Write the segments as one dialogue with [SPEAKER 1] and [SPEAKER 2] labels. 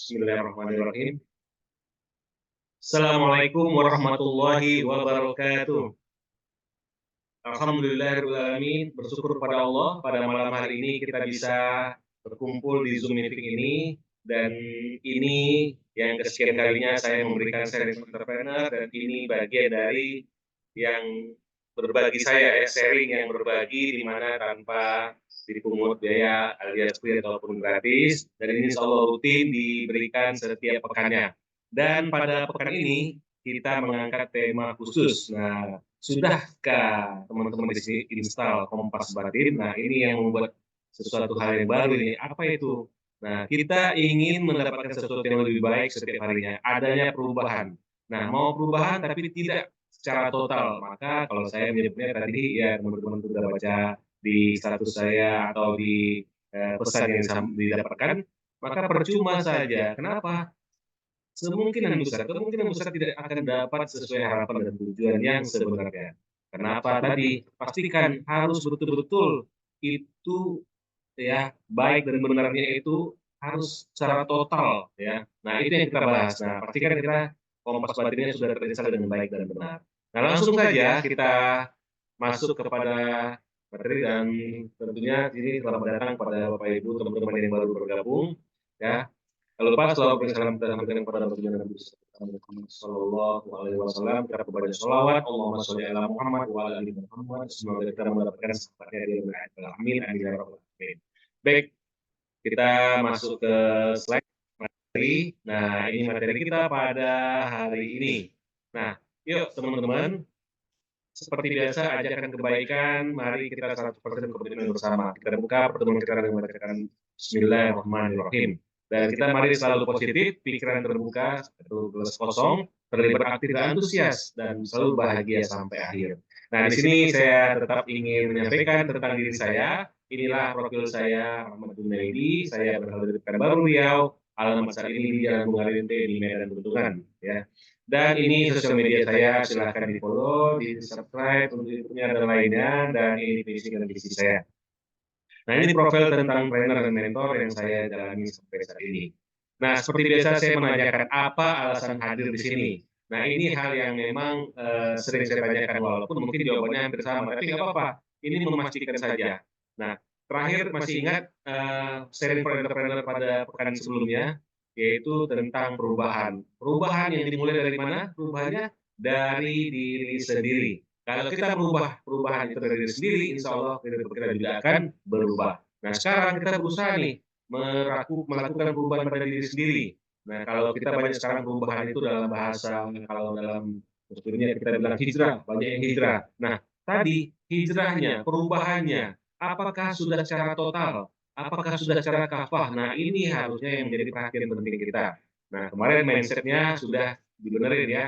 [SPEAKER 1] Bismillahirrahmanirrahim. Assalamualaikum warahmatullahi wabarakatuh. Alhamdulillahirrahmanirrahim. Bersyukur pada Allah pada malam hari ini kita bisa berkumpul di Zoom meeting ini, dan ini yang kesekian kalinya saya memberikan sharing entrepreneur, dan ini bagian dari yang berbagi saya ya, sharing yang berbagi di mana tanpa dipungut biaya alias free ataupun gratis, dan ini selalu rutin diberikan setiap pekannya. Dan pada pekan ini kita mengangkat tema khusus. Nah, sudahkah teman-teman di sini install Kompas Batin? Nah, ini yang membuat sesuatu hal yang baru ini. Apa itu? Nah, kita ingin mendapatkan sesuatu yang lebih baik setiap harinya. Adanya perubahan. Nah, mau perubahan tapi tidak secara total. Maka kalau saya menyebutnya tadi ya teman-teman sudah baca di status saya atau di pesan yang didapatkan, maka percuma saja. Kenapa? Kemungkinan besar tidak akan dapat sesuai harapan dan tujuan yang sebenarnya. Kenapa tadi? Pastikan harus betul-betul itu ya, baik dan benarnya itu harus secara total ya. Nah, itu yang kita bahas. Nah, pastikan kita kompas batinnya sudah terinstall dengan baik dan benar. Nah, langsung saja kita masuk kepada materi, dan tentunya ini selamat datang pada Bapak Ibu teman-teman yang baru bergabung ya. Kalau lupa selalu bersalam dan sampaikan kepada Rasulullah Nabi Muhammad Sallallahu Alaihi Wasallam. Kita kepada sholawat, Allahumma sholli ala Muhammad wa ala ali Muhammad. Semoga kita mendapatkan syafaatnya di akhirat. Amin amin ya rabbal alamin. Baik, kita masuk ke slide materi. Nah, ini materi kita pada hari ini. Nah, yuk teman-teman, seperti biasa ajakan kebaikan, mari kita 100% komitmen bersama. Kita buka pertemuan kita dengan membacakan Bismillahirrahmanirrahim. Dan kita mari selalu positif, pikiran terbuka, gelas kosong, terlibat aktif dan antusias, dan selalu bahagia sampai akhir. Nah, di sini saya tetap ingin menyampaikan tentang diri saya. Inilah profil saya, Muhammad Junaidi. Saya berasal dari Pekanbaru Riau. Alamat saat ini di Jalan Bungarinte di Medan Tuntungan. Ya. Dan ini sosial media saya, silahkan di follow, di subscribe untuk YouTube-nya dan lainnya, dan ini visi dan misi saya. Nah, ini profil tentang trainer dan mentor yang saya jalani sampai saat ini. Nah, seperti biasa saya menanyakan apa alasan hadir di sini. Nah, ini hal yang memang sering saya tanyakan, walaupun mungkin jawabannya hampir sama, tapi nggak apa-apa. Ini memastikan saja. Nah, terakhir masih ingat sharing for entrepreneur pada pekan sebelumnya, yaitu tentang perubahan. Perubahan yang dimulai dari mana? Perubahannya dari diri sendiri. Kalau kita berubah, perubahan itu dari diri sendiri, insya Allah hidup kita juga akan berubah. Nah, sekarang kita berusaha nih melakukan perubahan pada diri sendiri. Nah, kalau kita banyak sekarang perubahan itu dalam bahasa, kalau dalam dunia kita bilang hijrah, banyak yang hijrah. Nah, tadi hijrahnya, perubahannya, apakah sudah secara total? Apakah sudah secara kafah? Nah, ini harusnya yang menjadi perhatian penting kita. Nah, kemarin mindsetnya sudah dibenerin ya,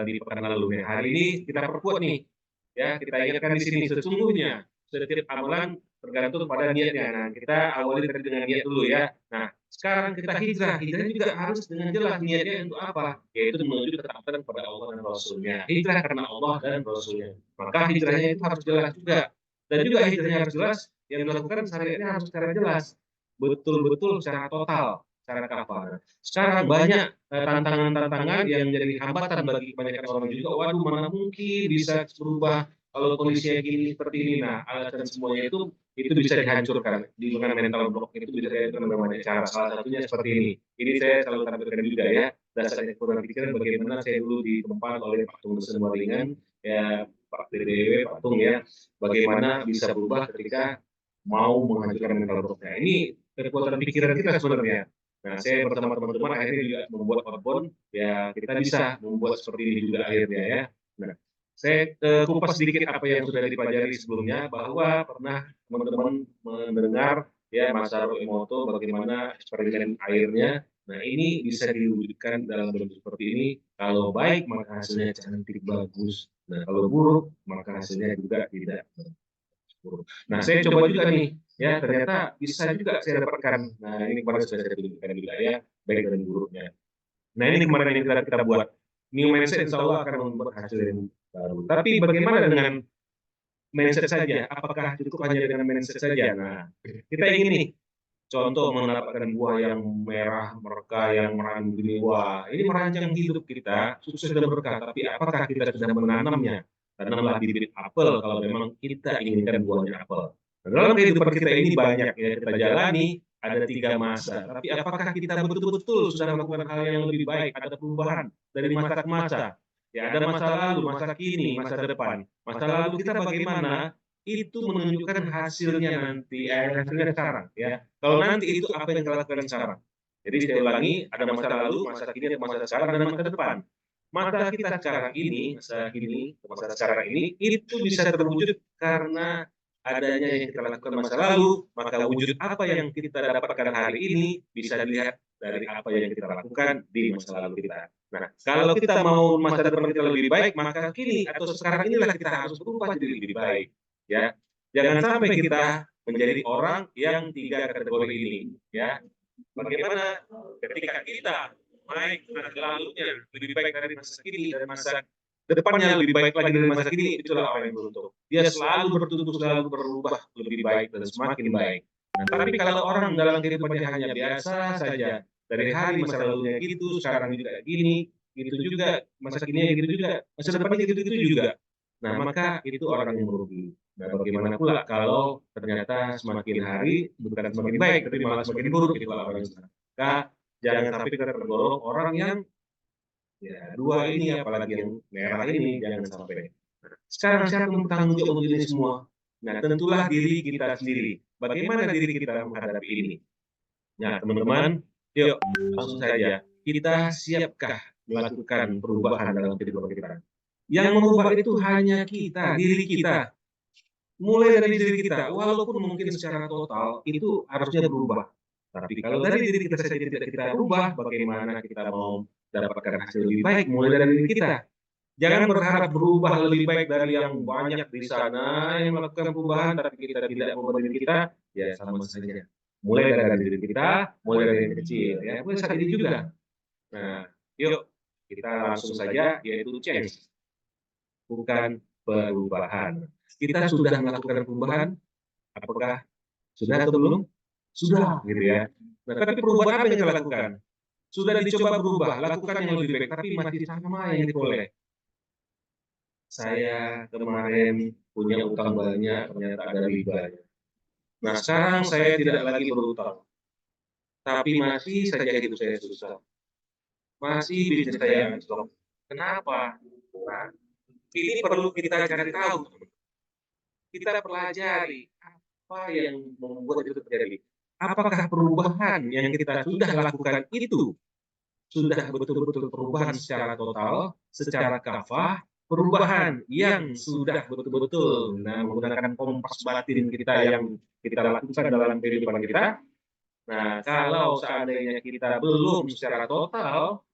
[SPEAKER 1] di pekan lalu. Nah, hari ini kita perkuat nih, ya kita ingatkan di sini sesungguhnya setiap amalan tergantung pada niatnya. Nah, kita awali tadi dengan niat dulu ya. Nah, sekarang kita hijrah. Hijrah juga harus dengan jelas niatnya untuk apa? Yaitu menuju ketaatan kepada Allah dan Rasulnya. Hijrah karena Allah dan Rasulnya. Maka hijrahnya itu harus jelas juga. Dan juga hijrahnya harus jelas, yang dilakukan syariatnya harus secara jelas. Betul-betul secara total, secara kafah. Sekarang banyak tantangan-tantangan yang menjadi hambatan bagi kebanyakan orang juga. Waduh, mana mungkin bisa berubah kalau kondisinya gini seperti ini. Nah, alasan semuanya itu bisa dihancurkan. Di mana mental block itu bisa dihancurkan dengan banyak cara. Salah satunya seperti ini. Ini saya selalu tampilkan juga ya. Dasarnya kurang pikiran bagaimana saya dulu ditempat oleh Pak Tung Desen Waringan, ya Pak DDW, Pak Tung ya. Bagaimana bisa berubah ketika mau menghancurkan mental blocknya. Ini kekuatan pikiran kita sebenarnya. Nah, saya bersama teman-teman akhirnya juga membuat outbound, ya kita bisa membuat seperti ini juga akhirnya ya. Nah, saya kupas sedikit apa yang sudah dipelajari sebelumnya, bahwa pernah teman-teman mendengar ya Mas Haru Emoto bagaimana eksperimen airnya. Nah, ini bisa diwujudkan dalam bentuk seperti ini. Kalau baik maka hasilnya cantik bagus. Nah, kalau buruk maka hasilnya juga tidak buruk. Nah, saya coba juga nih, ya ternyata bisa juga saya dapatkan. Nah, ini kemarin sudah saya tunjukkan juga ya, baik dan buruknya. Nah, ini kemarin yang kita buat. New mindset insya Allah akan membuat hasil yang baru. Tapi bagaimana dengan mindset saja? Apakah cukup hanya dengan mindset saja? Nah, kita ingin nih, contoh mendapatkan buah yang merah, mereka yang merancang begini, wah ini merancang hidup kita, sukses dan berkah, tapi apakah kita sudah menanamnya? Tanamlah bibit apel kalau memang kita inginkan buahnya apel. Nah, dalam kehidupan kita ini banyak ya kita jalani, ada 3 masa, tapi apakah kita betul-betul sudah melakukan hal yang lebih baik, ada perubahan dari masa ke masa? Ya ada masa lalu, masa kini, masa depan. Masa lalu kita bagaimana, itu menunjukkan hasilnya nanti, hasilnya sekarang ya. Kalau nanti itu apa yang kita lakukan sekarang. Jadi saya ulangi, ada masa lalu, masa kini, masa sekarang, dan masa depan. Masa kita sekarang ini, masa sekarang ini, itu bisa terwujud karena adanya yang kita lakukan masa lalu, maka wujud apa yang kita dapatkan hari ini bisa dilihat dari apa yang kita lakukan di masa lalu kita. Nah, kalau kita mau masa depan kita lebih baik, maka kini atau sekarang inilah kita harus berubah jadi lebih baik. Ya, jangan sampai kita menjadi orang yang 3 kategori ini. Ya, bagaimana ketika kita baik masa lalunya lebih baik dari masa kini dan masa depannya lebih baik lagi dari masa kini, itulah orang yang beruntung. Dia selalu bertumbuh, selalu berubah lebih baik dan semakin baik. Nah, tapi kalau orang dalam kehidupannya hanya biasa saja, dari hari masa lalunya gitu, sekarang juga gini, gitu juga, masa kini gitu juga, masa depannya gitu-gitu juga. Nah, maka itu orang yang merugi. Nah, bagaimana pula kalau ternyata semakin hari bukan semakin baik, tapi malah semakin buruk itu orang yang sekarang. Maka jangan sampai kita tergolong orang yang ya dua ini, apalagi yang merah ini, jangan sampai. Sekarang siapa yang bertanggung jawab untuk ini semua? Nah, tentulah diri kita sendiri. Bagaimana diri kita menghadapi ini? Nah, teman-teman, yuk langsung saja. Kita siapkah melakukan perubahan dalam kehidupan kita? Yang mengubah itu hanya kita, diri kita. Mulai dari diri kita, walaupun mungkin secara total itu harusnya berubah. Tapi kalau dari diri kita saja tidak kita rubah, bagaimana kita mau dapatkan hasil lebih baik mulai dari diri kita. Jangan berharap berubah lebih baik dari yang banyak di sana yang melakukan perubahan, tapi kita tidak mengubah diri kita, ya sama saja. Mulai dari diri kita, mulai dari yang kecil, ya. Mulai saat ini juga. Nah, yuk kita langsung saja, yaitu change, bukan perubahan. Kita sudah melakukan perubahan, apakah sudah atau belum? Sudah, gitu ya. Nah, tapi perubahan apa yang kita lakukan? Sudah dicoba berubah, lakukan yang lebih baik, tapi masih sama yang diperoleh. Saya kemarin punya utang banyak, ternyata ada ribanya. Nah, sekarang saya tidak lagi berutang, tapi masih saja hidup saya susah. Masih bisnis saya anjlok. Kenapa? Nah, ini perlu kita cari tahu. Kita pelajari apa yang membuat itu terjadi. Apakah perubahan yang kita sudah lakukan itu sudah betul-betul perubahan secara total, secara kafah, perubahan yang sudah betul-betul menggunakan kompas batin kita yang kita lakukan dalam kehidupan kita. Nah, kalau seandainya kita belum secara total,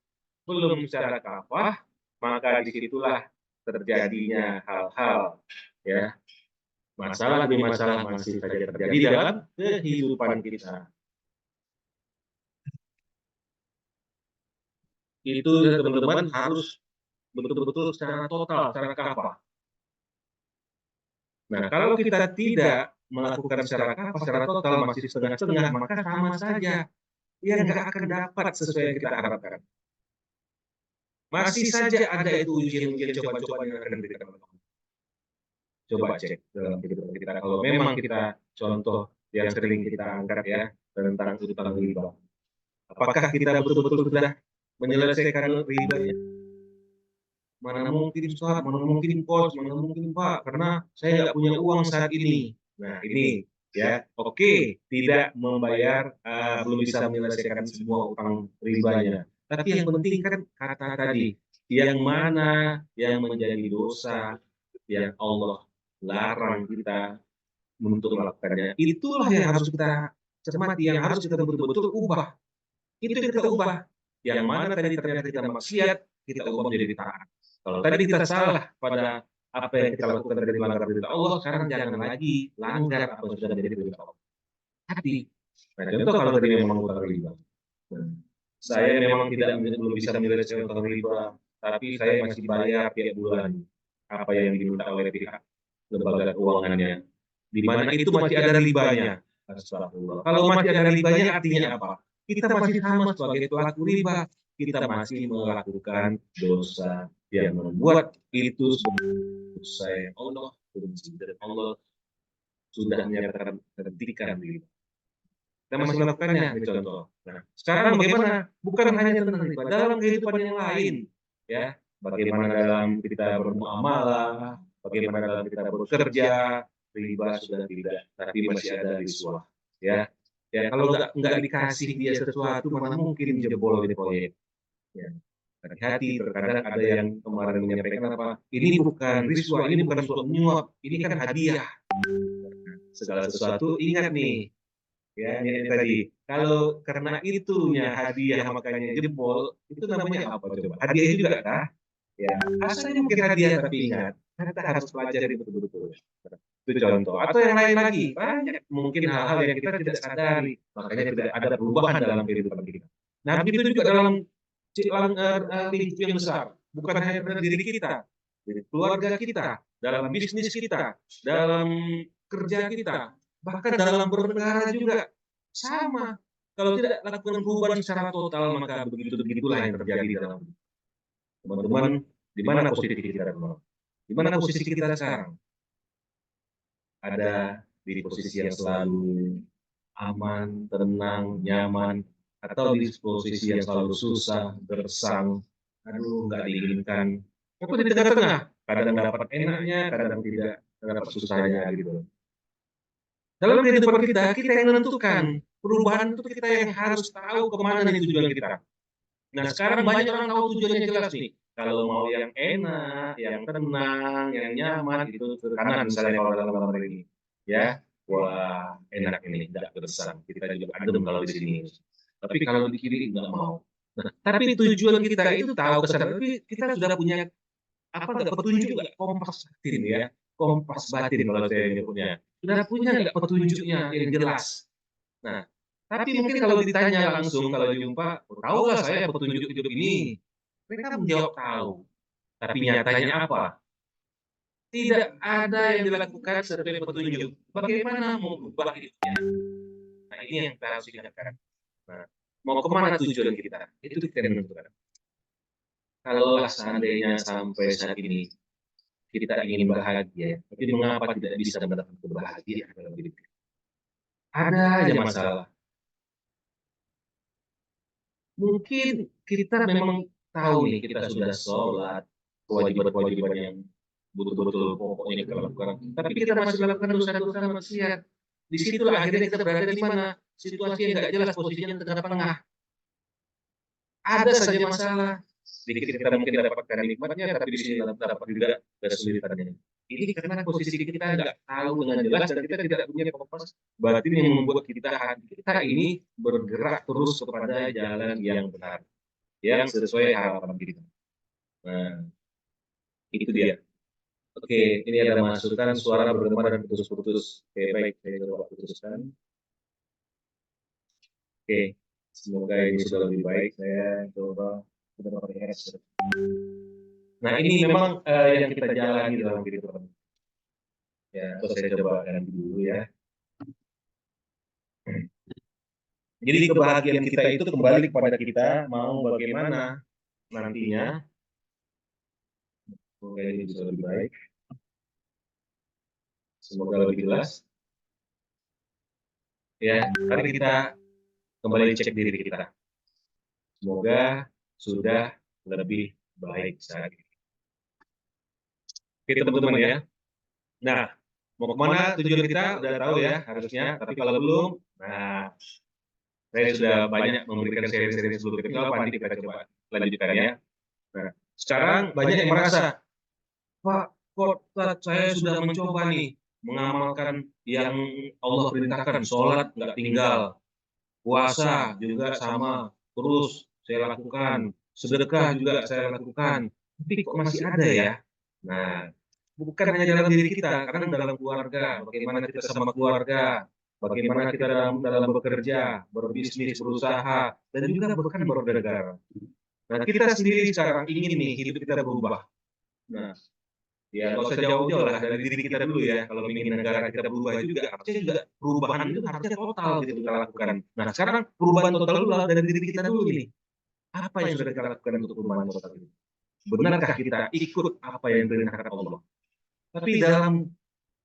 [SPEAKER 1] belum secara kafah, maka disitulah terjadinya hal-hal ya, masalah demi masalah masih saja terjadi dalam kehidupan kita. Itu teman-teman harus betul-betul secara total, secara kafah. Nah, kalau kita tidak melakukan secara kafah, secara total, masih setengah-setengah, maka sama saja. Ya nggak akan dapat sesuai yang kita harapkan. Masih saja ada itu ujian-ujian cobaan-cobaan yang akan diberikan oleh Allah. Coba cek dalam kehidupan kita. Kalau memang kita contoh yang sering kita angkat ya, tentang utang riba. Apakah kita betul-betul sudah menyelesaikan ribanya? Mana mungkin Ustaz, mana mungkin Coach, mana mungkin Pak, karena saya nggak punya uang saat ini. Nah ini ya, oke, tidak membayar, belum bisa menyelesaikan semua utang ribanya. Tapi yang penting kan kata tadi, yang mana yang menjadi dosa yang Allah larang kita untuk melakukannya. Itulah yang harus kita cermati, yang harus kita betul-betul ubah. Itu yang kita ubah. Yang mana tadi ternyata kita maksiat, kita ubah menjadi taat. Kalau tadi kita salah pada apa yang kita lakukan dari melanggar perintah Allah, sekarang jangan lagi langgar apa yang sudah menjadi perintah Allah. Hati. Nah, contoh kalau tadi memang utang riba. Saya memang tidak belum bisa menyelesaikan utang riba, tapi saya masih bayar tiap bulan apa yang diminta oleh pihak lembaga keuangannya. Di mana itu masih ada ribanya. Astagfirullah. Kalau masih ada ribanya artinya apa? Kita masih sama sebagai pelaku riba. Kita masih melakukan dosa yang membuat itu dosa yang Allah benci dan Allah sudah menyatakan hentikan riba. Kita masih melakukannya, ini contoh. Nah, sekarang bagaimana? Bukan hanya tentang riba, dalam kehidupan yang lain, ya. Bagaimana dalam kita bermuamalah, bagaimana dalam kita bekerja, riba sudah tidak, tapi masih ada riswah, ya. Ya kalau nggak dikasih dia sesuatu, mana mungkin jebol di proyek. Ya. Hati-hati, terkadang ada yang kemarin menyampaikan apa? Ini bukan riswah, ini bukan suap menyuap, ini kan hadiah. Segala sesuatu ingat nih, ya ini tadi. Kalau karena itunya hadiah makanya jebol, itu namanya apa coba? Hadiah juga kah? Ya, asalnya mungkin hadiah tapi ingat, kita harus pelajari betul-betul. Itu contoh. Atau yang lain lagi, banyak mungkin hal-hal yang kita tidak sadari, makanya tidak ada perubahan dalam kehidupan kita. Nah, begitu juga dalam lingkup yang besar, bukan hanya pada diri kita, jadi keluarga kita, dalam bisnis kita, dalam kerja kita, bahkan dalam bernegara juga sama. Kalau tidak lakukan perubahan secara total, maka begitu-begitulah yang terjadi dalam teman-teman. Di mana posisi kita teman? Di mana posisi kita sekarang? Ada di posisi yang selalu aman, tenang, nyaman, atau di posisi yang selalu susah, gersang, aduh nggak diinginkan. Aku di tengah-tengah, kadang dapat enaknya, kadang tidak, kadang dapat susahnya gitu. Dalam kehidupan kita, kita yang menentukan. Perubahan itu kita yang harus tahu kemana nih tujuan kita. Nah sekarang banyak orang tahu tujuannya jelas nih. Kalau mau yang enak, yang tenang, yang nyaman, itu ke kanan misalnya kalau dalam gambar ini. Ya, wah enak ini, tidak gersang. Kita juga adem kalau di sini. Tapi kalau di kiri nggak mau. Nah, tapi tujuan kita itu tahu kesana, tapi kita sudah punya apa nggak petunjuk nggak kompas batin ya, kompas batin kalau saya nyebutnya. Sudah punya nggak petunjuknya yang jelas. Nah, tapi mungkin kalau ditanya langsung kalau jumpa, tahu lah saya petunjuk hidup ini. Mereka menjawab tahu. Tapi nyatanya apa? Tidak ada yang dilakukan sesuai petunjuk. Bagaimana mau berubah hidupnya? Nah, ini yang kita harus ingatkan. Nah, mau kemana tujuan kita? Itu kita yang menentukan. Kalau seandainya sampai saat ini kita ingin bahagia, tapi mengapa tidak bisa mendapatkan kebahagiaan dalam hidup kita? Ada aja masalah. Mungkin kita memang tahu nih, kita sudah sholat, kewajiban-kewajiban yang betul-betul pokoknya kita lakukan. Tapi kita masih melakukan dosa-dosa maksiat. Disitulah akhirnya kita berada di mana? Situasi yang nggak jelas, posisinya tengah-tengah. Ada saja masalah. Sedikit kita mungkin dapatkan nikmatnya, tapi di sini dapat juga kesulitannya. Ini karena posisi kita nggak tahu dengan jelas dan kita tidak punya kompas batin yang membuat kita ini bergerak terus kepada jalan yang benar, yang sesuai harapan kita. Nah, itu dia. Oke, ini ada masukan suara bergema dan putus-putus. Oke, baik, saya coba putuskan. Oke, semoga ini sudah lebih baik. Saya coba pakai headset. Nah, ini memang yang kita jalani dalam kehidupan. Ya, atau saya coba ganti dulu ya. Jadi kebahagiaan kita itu kembali kepada kita mau bagaimana nantinya. Semoga ini bisa lebih baik. Semoga lebih jelas. Ya, mari kita kembali cek diri kita. Semoga sudah lebih baik saat ini. Oke teman-teman ya. Nah, mau kemana tujuan kita udah tahu ya harusnya. Tapi kalau belum, nah saya sudah banyak memberikan seri-seri sebelumnya. Tinggal nanti kita coba lanjutkan ya. Nah, sekarang banyak yang merasa, Pak, kok saya sudah mencoba nih mengamalkan yang Allah perintahkan, sholat nggak tinggal, puasa juga sama, terus saya lakukan, sedekah juga saya lakukan, tapi kok masih ada ya? Nah, bukan hanya dalam diri kita, kadang dalam keluarga, bagaimana kita sama keluarga, bagaimana kita dalam bekerja, berbisnis, berusaha, dan juga bahkan bernegara. Nah, kita sendiri sekarang ingin nih hidup kita berubah. Nah, Ya nggak usah jauh-jauh lah dari diri kita dulu ya. Kalau ingin negara kita berubah juga, harusnya juga perubahan itu harusnya total gitu kita lakukan. Nah sekarang perubahan total dulu dari diri kita dulu nih. Apa yang sudah kita lakukan untuk perubahan total ini? Benarkah kita ikut apa yang diperintahkan Allah? Tapi dalam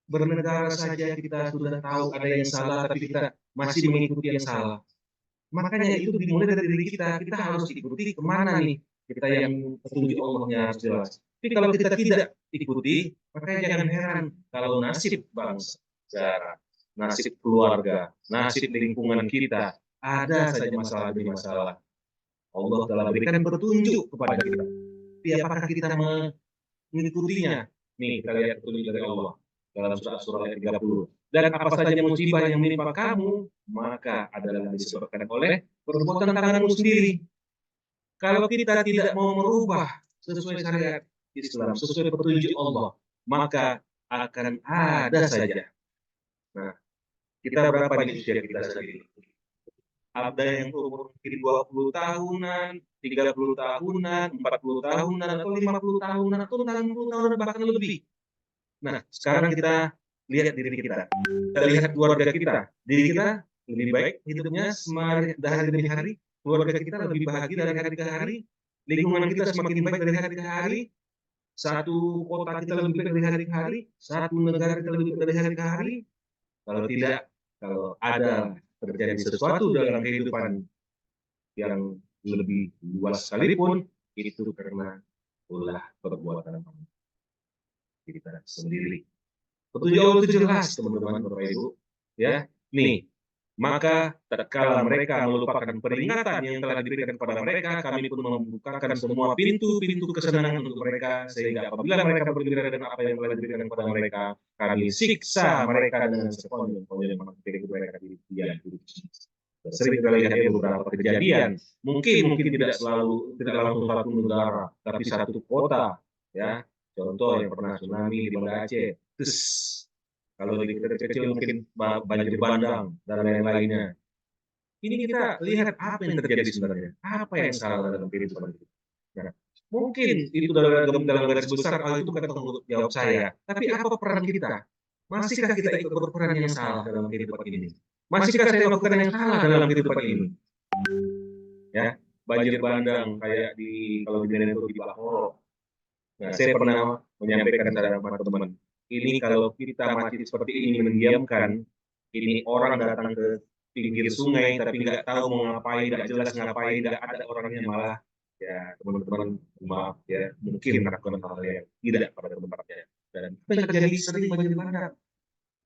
[SPEAKER 1] bernegara saja kita sudah tahu ada yang salah, tapi kita masih mengikuti yang salah. Makanya itu dimulai dari diri kita. Kita harus ikuti kemana nih kita yang petunjuk Allahnya harus jelas. Tapi kalau kita tidak ikuti, makanya jangan heran kalau nasib bangsa, negara, nasib keluarga, nasib lingkungan kita ada saja masalah demi masalah. Allah telah berikan petunjuk kepada kita. Tapi apakah kita mengikutinya? Nih, kita lihat petunjuk dari Allah dalam surah ayat 30. Dan apa saja musibah yang menimpa kamu, maka adalah disebabkan oleh perbuatan tanganmu sendiri. Kalau kita tidak mau merubah sesuai syariat Islam, sesuai petunjuk Allah, maka akan ada saja. Nah, kita berapa nih usia kita sendiri? Ada yang umur mungkin 20 tahunan, 30 tahunan, 40 tahunan, atau 50 tahunan, atau 60 tahunan, bahkan lebih. Nah, sekarang kita lihat diri kita. Kita lihat keluarga kita. Diri kita lebih baik hidupnya dari hari demi hari. Keluarga kita lebih bahagia dari hari ke hari. Lingkungan kita semakin baik dari hari ke hari. Satu kota kita lebih baik dari hari ke hari. Satu negara kita lebih baik dari hari ke hari. Kalau tidak, kalau ada terjadi sesuatu dalam kehidupan yang lebih luas sekalipun, itu karena ulah perbuatan kita sendiri. Petunjuk Allah itu jelas, teman-teman, Bapak Ibu. Ya, nih, maka tatkala mereka melupakan peringatan yang telah diberikan kepada mereka, kami pun membukakan semua pintu-pintu kesenangan untuk mereka, sehingga apabila mereka bergembira dengan apa yang telah diberikan kepada mereka, kami siksa mereka dengan sekonyong-konyong mereka di diam. Sering kita lihat ya beberapa kejadian, mungkin tidak langsung satu negara, tapi satu kota, ya. Contoh yang pernah tsunami di Banda Aceh, terus kalau di kita kecil mungkin banjir bandang dan lain-lainnya. Ini kita lihat apa yang terjadi sebenarnya, apa yang salah dalam kehidupan kita. Nah, mungkin itu dalam garis besar hal itu bukan tanggung jawab saya, tapi apa peran kita? Masihkah kita ikut berperan yang salah dalam kehidupan ini? Masihkah saya melakukan yang salah dalam kehidupan ini? Ya, banjir bandang kayak kalau di Medan itu di Balahoro. Nah, saya pernah menyampaikan kepada teman-teman, ini kalau kita masih seperti ini mendiamkan, ini orang datang ke pinggir sungai tapi nggak tahu mau ngapain, nggak jelas ngapain, nggak ada orangnya, malah ya teman-teman maaf ya mungkin melakukan hal yang tidak pada tempatnya. Dan apa yang terjadi sering banjir bandang.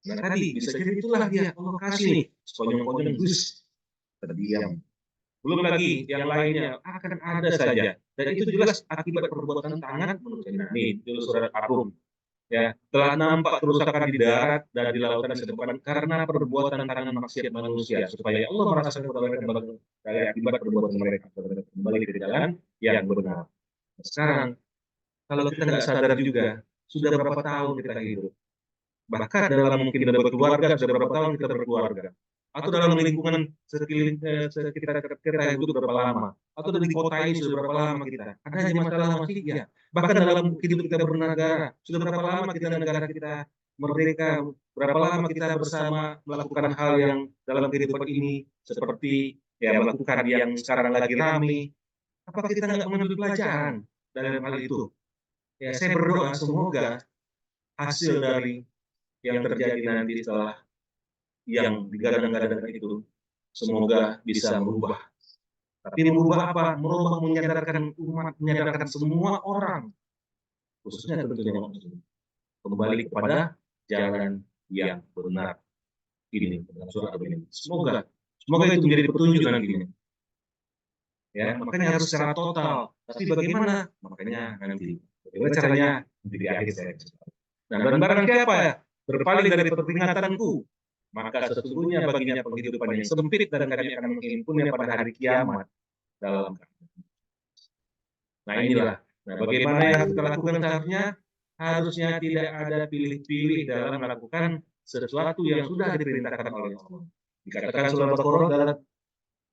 [SPEAKER 1] Nah tadi bisa jadi itulah dia Allah kasih nih sekonyong-konyong bus terdiam. Belum lagi yang lainnya akan ada saja. Dan itu jelas akibat perbuatan tangan manusia. Nih, itu surat Ar-Rum. Ya, telah nampak kerusakan di darat dan di lautan sedepan karena perbuatan tangan maksiat manusia, supaya Allah merasakan kepada mereka akibat perbuatan mereka kembali ke jalan yang benar. Sekarang, kalau kita nggak sadar juga, sudah berapa tahun kita hidup. Bahkan dalam mungkin dalam berkeluarga, sudah berapa tahun kita berkeluarga. Atau dalam lingkungan sekitar kita hidup berapa lama. Atau di kota ini sudah berapa lama kita. Ada aja masalah masih ya. Bahkan dalam hidup kita bernegara, sudah berapa lama kita negara kita merdeka, berapa lama kita bersama melakukan hal yang dalam kehidupan ini seperti ya melakukan yang sekarang lagi ramai. Apakah kita nggak mengambil pelajaran dari hal itu? Ya saya berdoa semoga hasil dari yang terjadi nanti setelah yang digadang-gadang itu semoga bisa merubah. Tapi merubah apa? Merubah menyadarkan umat, menyadarkan semua orang, khususnya tentunya muslim, kembali kepada jalan yang benar. Ini dalam surah ini. Semoga itu menjadi petunjuk nantinya. Ya, makanya harus secara total. Tapi bagaimana? Makanya nanti. Bagaimana caranya? Di akhir saya. Nah, dan barang siapa ya berpaling dari peringatanku, maka sesungguhnya baginya penghidupan yang sempit dan kami akan menghimpunnya pada hari kiamat dalam. Nah inilah. Nah bagaimana yang kita lakukan harusnya tidak ada pilih-pilih dalam melakukan sesuatu yang sudah diperintahkan oleh Allah. Dikatakan surah Al-Baqarah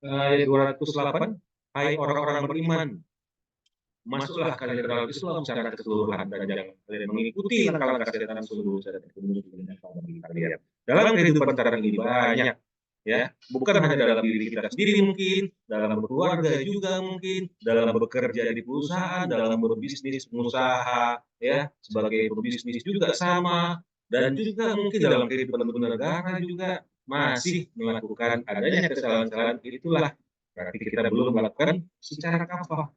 [SPEAKER 1] ayat 208, hai orang-orang beriman, masuklah kalian ke dalam Islam secara keseluruhan dan jangan kalian mengikuti langkah-langkah setan sungguh setan itu menuju binasa bagi kalian. Dalam kehidupan sekarang ini banyak ya, bukan hanya dalam diri kita sendiri mungkin, dalam berkeluarga juga mungkin, dalam bekerja di perusahaan, dalam berbisnis, pengusaha, ya, sebagai pebisnis juga sama, dan juga mungkin dalam kehidupan bernegara juga masih melakukan adanya kesalahan-kesalahan itulah berarti kita belum melakukan secara kafah.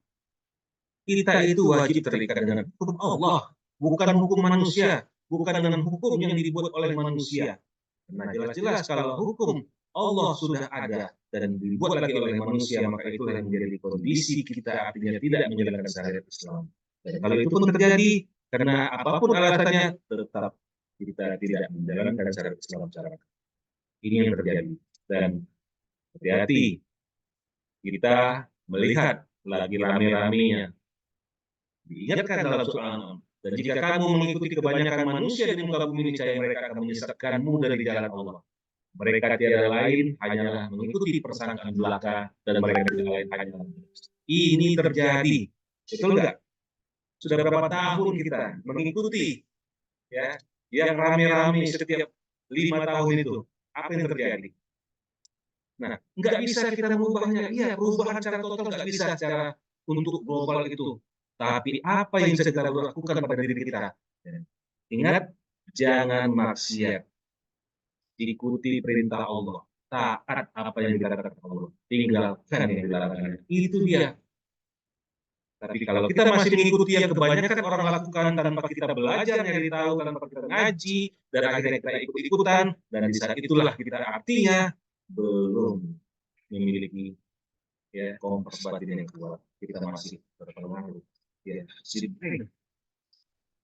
[SPEAKER 1] Kita itu wajib terikat dengan hukum Allah, bukan hukum manusia, bukan dengan hukum yang dibuat oleh manusia. Nah, jelas-jelas kalau hukum Allah sudah ada dan dibuat lagi oleh manusia, maka itulah yang menjadi kondisi kita artinya tidak menjalankan syariat Islam. Dan kalau itu pun terjadi, karena apapun alasannya, tetap kita tidak menjalankan syariat Islam secara ini yang terjadi. Dan hati-hati, kita melihat lagi rame-ramenya diingatkan dalam surah An-An'am. Dan jika kamu mengikuti kebanyakan manusia di muka bumi ini, niscaya mereka akan menyesatkanmu dari jalan Allah. Mereka tiada lain hanyalah mengikuti persangkaan belaka dan mereka tidak lain hanyalah ini terjadi. Betul nggak? Sudah berapa tahun kita mengikuti ya yang rame-rame setiap 5 tahun itu? Apa yang terjadi? Nah, nggak bisa kita mengubahnya. Iya, perubahan secara total nggak bisa secara untuk global itu. Tapi apa yang bisa kita lakukan pada diri kita? Ingat, jangan maksiat. Ikuti perintah Allah. Taat apa yang dikatakan Allah. Tinggalkan yang dilarangnya. Itu dia. Tapi kalau kita masih mengikuti yang kebanyakan orang lakukan tanpa kita belajar, nyari tahu, tanpa kita ngaji, dan akhirnya kita ikut-ikutan, dan di saat itulah kita artinya belum memiliki ya kompas batin yang kuat. Kita masih terpengaruh ya sibuk.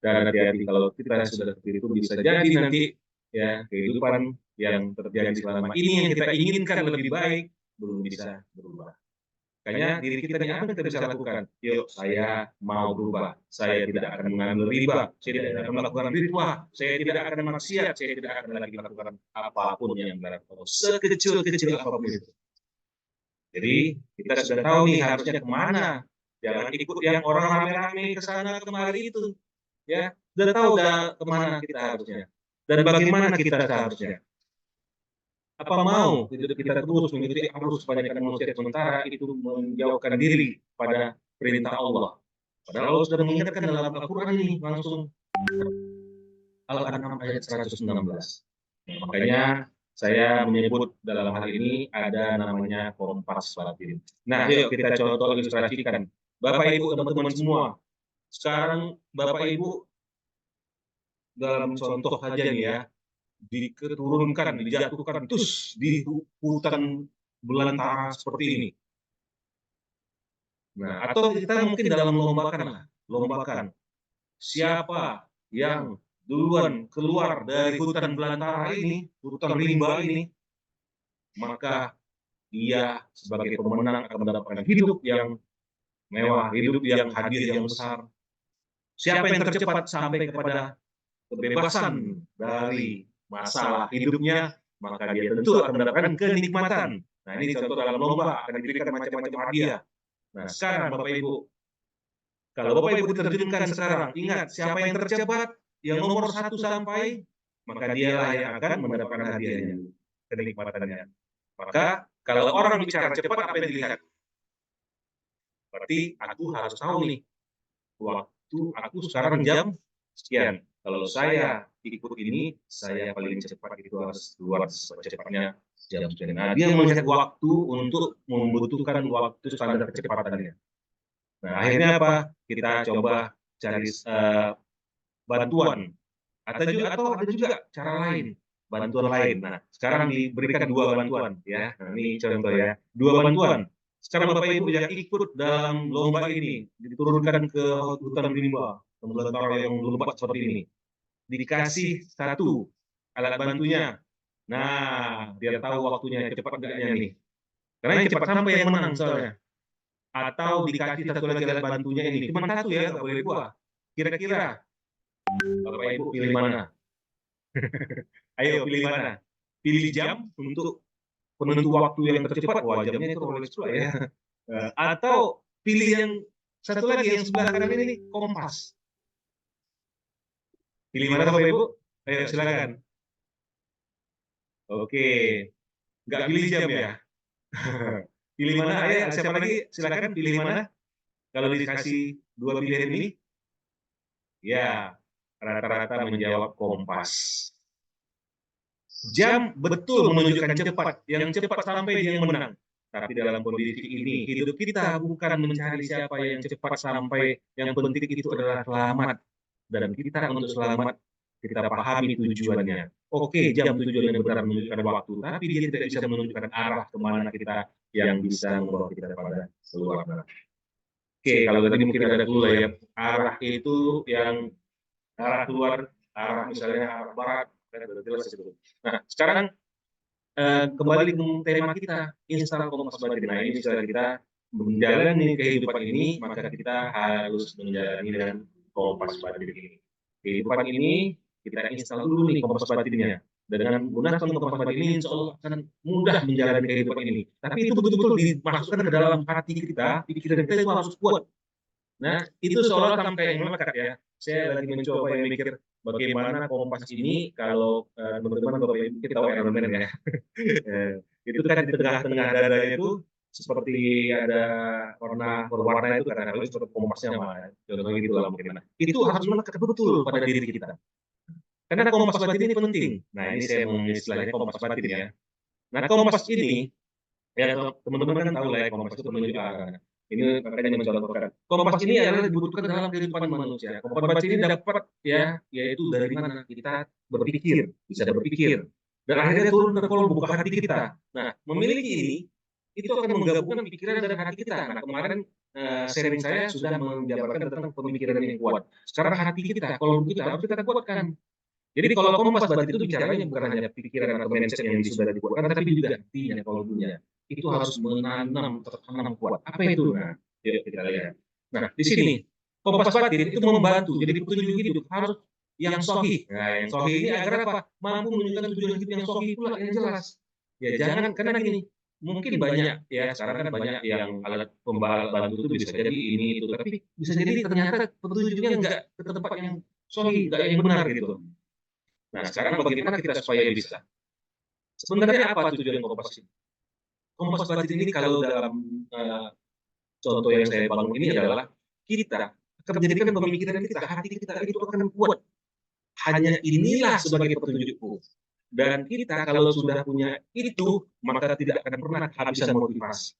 [SPEAKER 1] Dan hati-hati kalau kita sudah seperti itu bisa jadi nanti ya kehidupan yang terjadi selama ini yang kita inginkan lebih baik belum bisa berubah. Makanya diri kita ini apa yang kita bisa lakukan? Yuk, saya mau berubah. Saya tidak akan mengambil riba. Saya tidak akan melakukan ritual. Saya tidak akan maksiat. Saya tidak akan lagi melakukan apapun yang dilarang Allah. Sekecil-kecil apapun itu. Jadi kita sudah tahu nih harusnya kemana. Jangan ikut yang orang rame-rame ke sana kemari itu. Ya, sudah tahu kemana kita harusnya. Dan bagaimana kita seharusnya. Apa mau hidup kita terus mengikuti arus kebanyakan manusia sementara itu menjauhkan diri pada perintah Allah. Padahal Allah sudah mengingatkan dalam Al-Quran ini langsung Al-An'am ayat 116. Makanya saya menyebut dalam hal ini ada namanya kompas batin. Nah, yuk kita contoh ilustrasikan. Bapak Ibu teman-teman semua, sekarang Bapak Ibu dalam contoh saja nih ya, diturunkan, dijatuhkan, terus di hutan belantara seperti ini. Nah, atau kita mungkin dalam lombakan siapa yang duluan keluar dari hutan belantara ini, hutan rimba ini, maka dia sebagai pemenang akan mendapatkan hidup yang mewah, hidup yang hadir yang besar. Siapa yang tercepat sampai kepada kebebasan dari masalah hidupnya, maka dia tentu akan mendapatkan kenikmatan. Nah, ini contoh dalam lomba akan diberikan macam-macam hadiah. Nah, sekarang Bapak Ibu, kalau Bapak Ibu diterjunkan sekarang, ingat siapa yang tercepat, yang nomor 1 sampai, maka dialah yang akan mendapatkan hadiahnya, kenikmatannya. Maka kalau orang bicara cepat, apa yang dilihat? Berarti aku harus tahu nih, waktu aku sekarang jam sekian. Kalau saya ikut ini, saya paling cepat itu harus keluar secepatnya jam sekian. Nah, dia melihat waktu untuk membutuhkan waktu standar kecepatannya. Nah, akhirnya apa? Kita coba cari bantuan. Atau ada juga cara lain, bantuan lain. Nah, sekarang diberikan 2 bantuan ya. Nah, ini contoh ya, 2 bantuan. Sekarang Bapak Ibu yang ikut dalam lomba ini diturunkan ke hutan rimba, belantara yang lebat seperti ini. Dikasih 1 alat bantunya. Nah, biar tahu waktunya cepat enggaknya nih. Karena yang cepat sampai yang menang soalnya. Atau dikasih 1 lagi alat bantunya ini. Cuma 1 ya, nggak boleh 2. Kira-kira Bapak Ibu pilih mana? Ayo pilih mana? Pilih jam untuk penentu waktu yang tercepat, wah jamnya itu Rolex pula ya. Atau pilih yang Satu lagi yang sebelah kanan ini kompas. Pilih mana Bapak Ibu? Ayo silakan. Oke, nggak pilih jam ya? Pilih mana? Ayo, siapa lagi? Silakan pilih mana? Kalau dikasih dua pilihan ini, ya rata-rata menjawab kompas. Jam betul menunjukkan cepat, yang cepat sampai dia yang menang. Tapi dalam kondisi ini, hidup kita bukan mencari siapa yang cepat sampai, yang penting itu adalah selamat. Dan kita untuk selamat, kita pahami tujuannya. Oke, jam tujuannya benar menunjukkan waktu, tapi dia tidak bisa menunjukkan arah kemana kita yang bisa membawa kita pada keluar. Oke, kalau tadi mungkin ada clue ya, arah itu yang arah keluar, arah misalnya arah barat, sudah jelas itu. Nah, sekarang kembali ke tema kita, instal kompas batin. Nah, ini misalnya kita menjalani kehidupan ini, maka kita harus menjalani dengan kompas batin ini. Kehidupan ini kita install dulu nih kompas batinnya. Dan dengan menggunakan kompas batin ini, insya Allah akan mudah menjalani kehidupan ini. Tapi itu betul-betul dimasukkan ke dalam hati kita, pikiran kita itu harus kuat. Nah, itu seolah sampai yang melekat ya. Saya lagi mencoba yang mikir bagaimana kompas ini kalau teman-teman Bapak Ibu kita tahu Iron Man ya. Itu kan di tengah-tengah dadanya itu seperti ada warna berwarna itu karena itu seperti kompasnya mah. Contohnya gitu lah mungkin. Itu harus melekat betul pada diri kita. Karena kompas batin ini penting. Nah, ini saya mau istilahnya kompas batin ya. Nah, kompas ini ya teman-teman kan tahu lah ya kompas itu penunjuk arah. Ini makanya mencontohkan. Kompas ini adalah dibutuhkan dalam kehidupan manusia. Kompas ini dapat ya, yaitu dari mana kita berpikir, bisa berpikir. Dan akhirnya turun ke kolom buka hati kita. Nah, memiliki ini, itu akan menggabungkan pikiran dan hati kita. Nah, kemarin sharing saya sudah menjabarkan tentang pemikiran yang kuat. Sekarang hati kita, kolom kita harus kita kuatkan. Jadi kalau kompas batin itu bicaranya bukan hanya pikiran atau mindset yang sudah dibuatkan, tapi juga hatinya, kolomnya. Itu harus tertanam kuat. Apa itu? Nah, yuk kita lihat. Nah, di sini kompas batin itu membantu. Jadi petunjuk hidup harus yang sohih. Nah, yang sohih ini agar apa? Mampu menunjukkan tujuan hidup yang sohih pula yang jelas. Ya jangan karena gini. Mungkin banyak ya sekarang kan banyak yang alat pembalut bantu itu bisa jadi ini itu, tapi bisa jadi ternyata petunjuknya enggak ke tempat yang sohih, enggak yang benar gitu. Nah, sekarang bagaimana kita supaya bisa? Sebenarnya apa tujuan kompas ini? Kompas batin ini kalau dalam contoh yang saya bangun ini adalah kita akan menjadikan pemikiran kita, hati kita itu akan kuat. Hanya inilah sebagai petunjukku. Dan kita kalau sudah punya itu, maka tidak akan pernah kehabisan motivasi.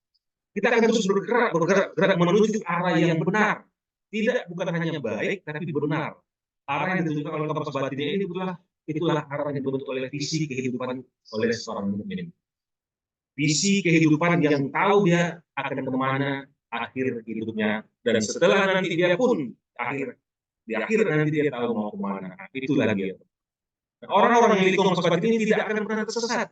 [SPEAKER 1] Kita akan terus bergerak menuju arah yang benar. Tidak bukan hanya baik, tapi benar. Arah yang ditunjukkan oleh kompas batinnya ini itulah arah yang dibentuk oleh visi kehidupan oleh seorang mukmin. Visi kehidupan yang tahu dia akan kemana akhir hidupnya, dan setelah nanti dia pun di akhir nanti dia tahu mau kemana. Itulah dia. Orang-orang yang memiliki kompas batin ini tidak akan pernah tersesat.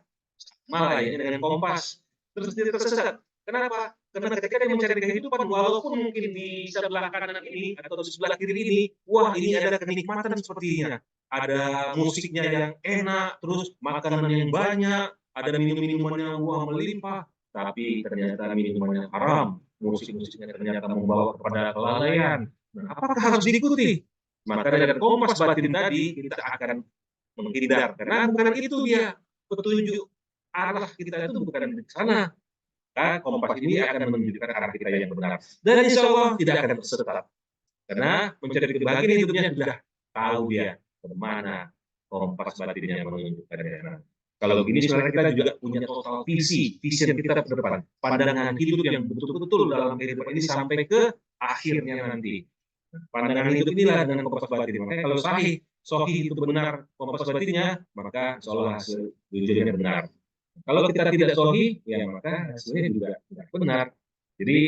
[SPEAKER 1] Malah ya dengan kompas terus dia tersesat. Kenapa? Karena ketika dia mencari kehidupan, walaupun mungkin di sebelah kanan ini atau di sebelah kiri ini, wah ini ada kenikmatan sepertinya. Ada musiknya yang enak, terus makanan yang banyak, ada minum-minuman yang wah melimpah, tapi ternyata minumannya haram, musik-musiknya ternyata membawa kepada kelalaian. Nah, apakah harus diikuti? Maka dengan kompas batin tadi kita akan menghindar, karena bukan itu dia petunjuk arah kita itu bukan di sana. Nah, kompas ini akan menunjukkan arah kita yang benar. Dan insya Allah tidak akan tersesat. Karena mencari kebahagiaan hidupnya sudah tahu dia kemana kompas batinnya menunjukkannya. Nah, kalau begini sebenarnya kita juga punya total visi yang kita ke depan. Pandangan hidup yang betul-betul dalam kehidupan ini sampai ke akhirnya nanti. Pandangan hidup inilah dengan kompas batin. Makanya kalau sohih itu benar kompas batinnya, maka insya Allah hasil tujuannya benar. Kalau kita tidak sohi, ya maka hasilnya juga tidak benar. Jadi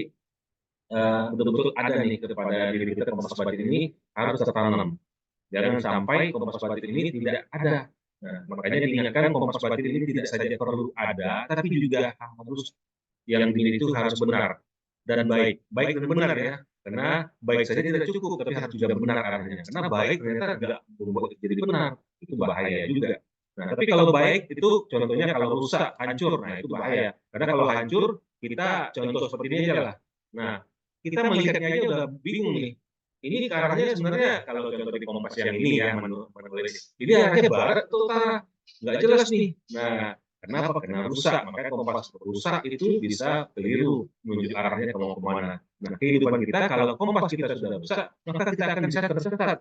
[SPEAKER 1] betul-betul ada nih kepada diri kita kompas batin ini harus tertanam. Jangan sampai kompas batin ini tidak ada. Nah, makanya diingatkan kompas batin ini tidak saja perlu ada, tapi juga harus yang diri itu harus benar dan baik. Baik dan benar ya. Karena baik saja tidak cukup, tapi harus juga benar arahnya. Karena baik ternyata tidak membuat jadi benar. Itu bahaya juga. Nah, tapi kalau baik itu contohnya kalau rusak, hancur, nah itu bahaya. Karena kalau hancur, kita contoh seperti ini aja lah. Nah, kita melihatnya aja udah bingung nih. Ini arahnya sebenarnya kalau contoh di Kompas yang ini ya menulis, ini arahnya barat atau utara, nggak jelas nih. Nah, kenapa? Karena rusak, makanya Kompas rusak itu bisa keliru menunjuk arahnya ke mau kemana. Nah, kehidupan kita kalau Kompas kita sudah rusak, maka kita akan bisa tersesat.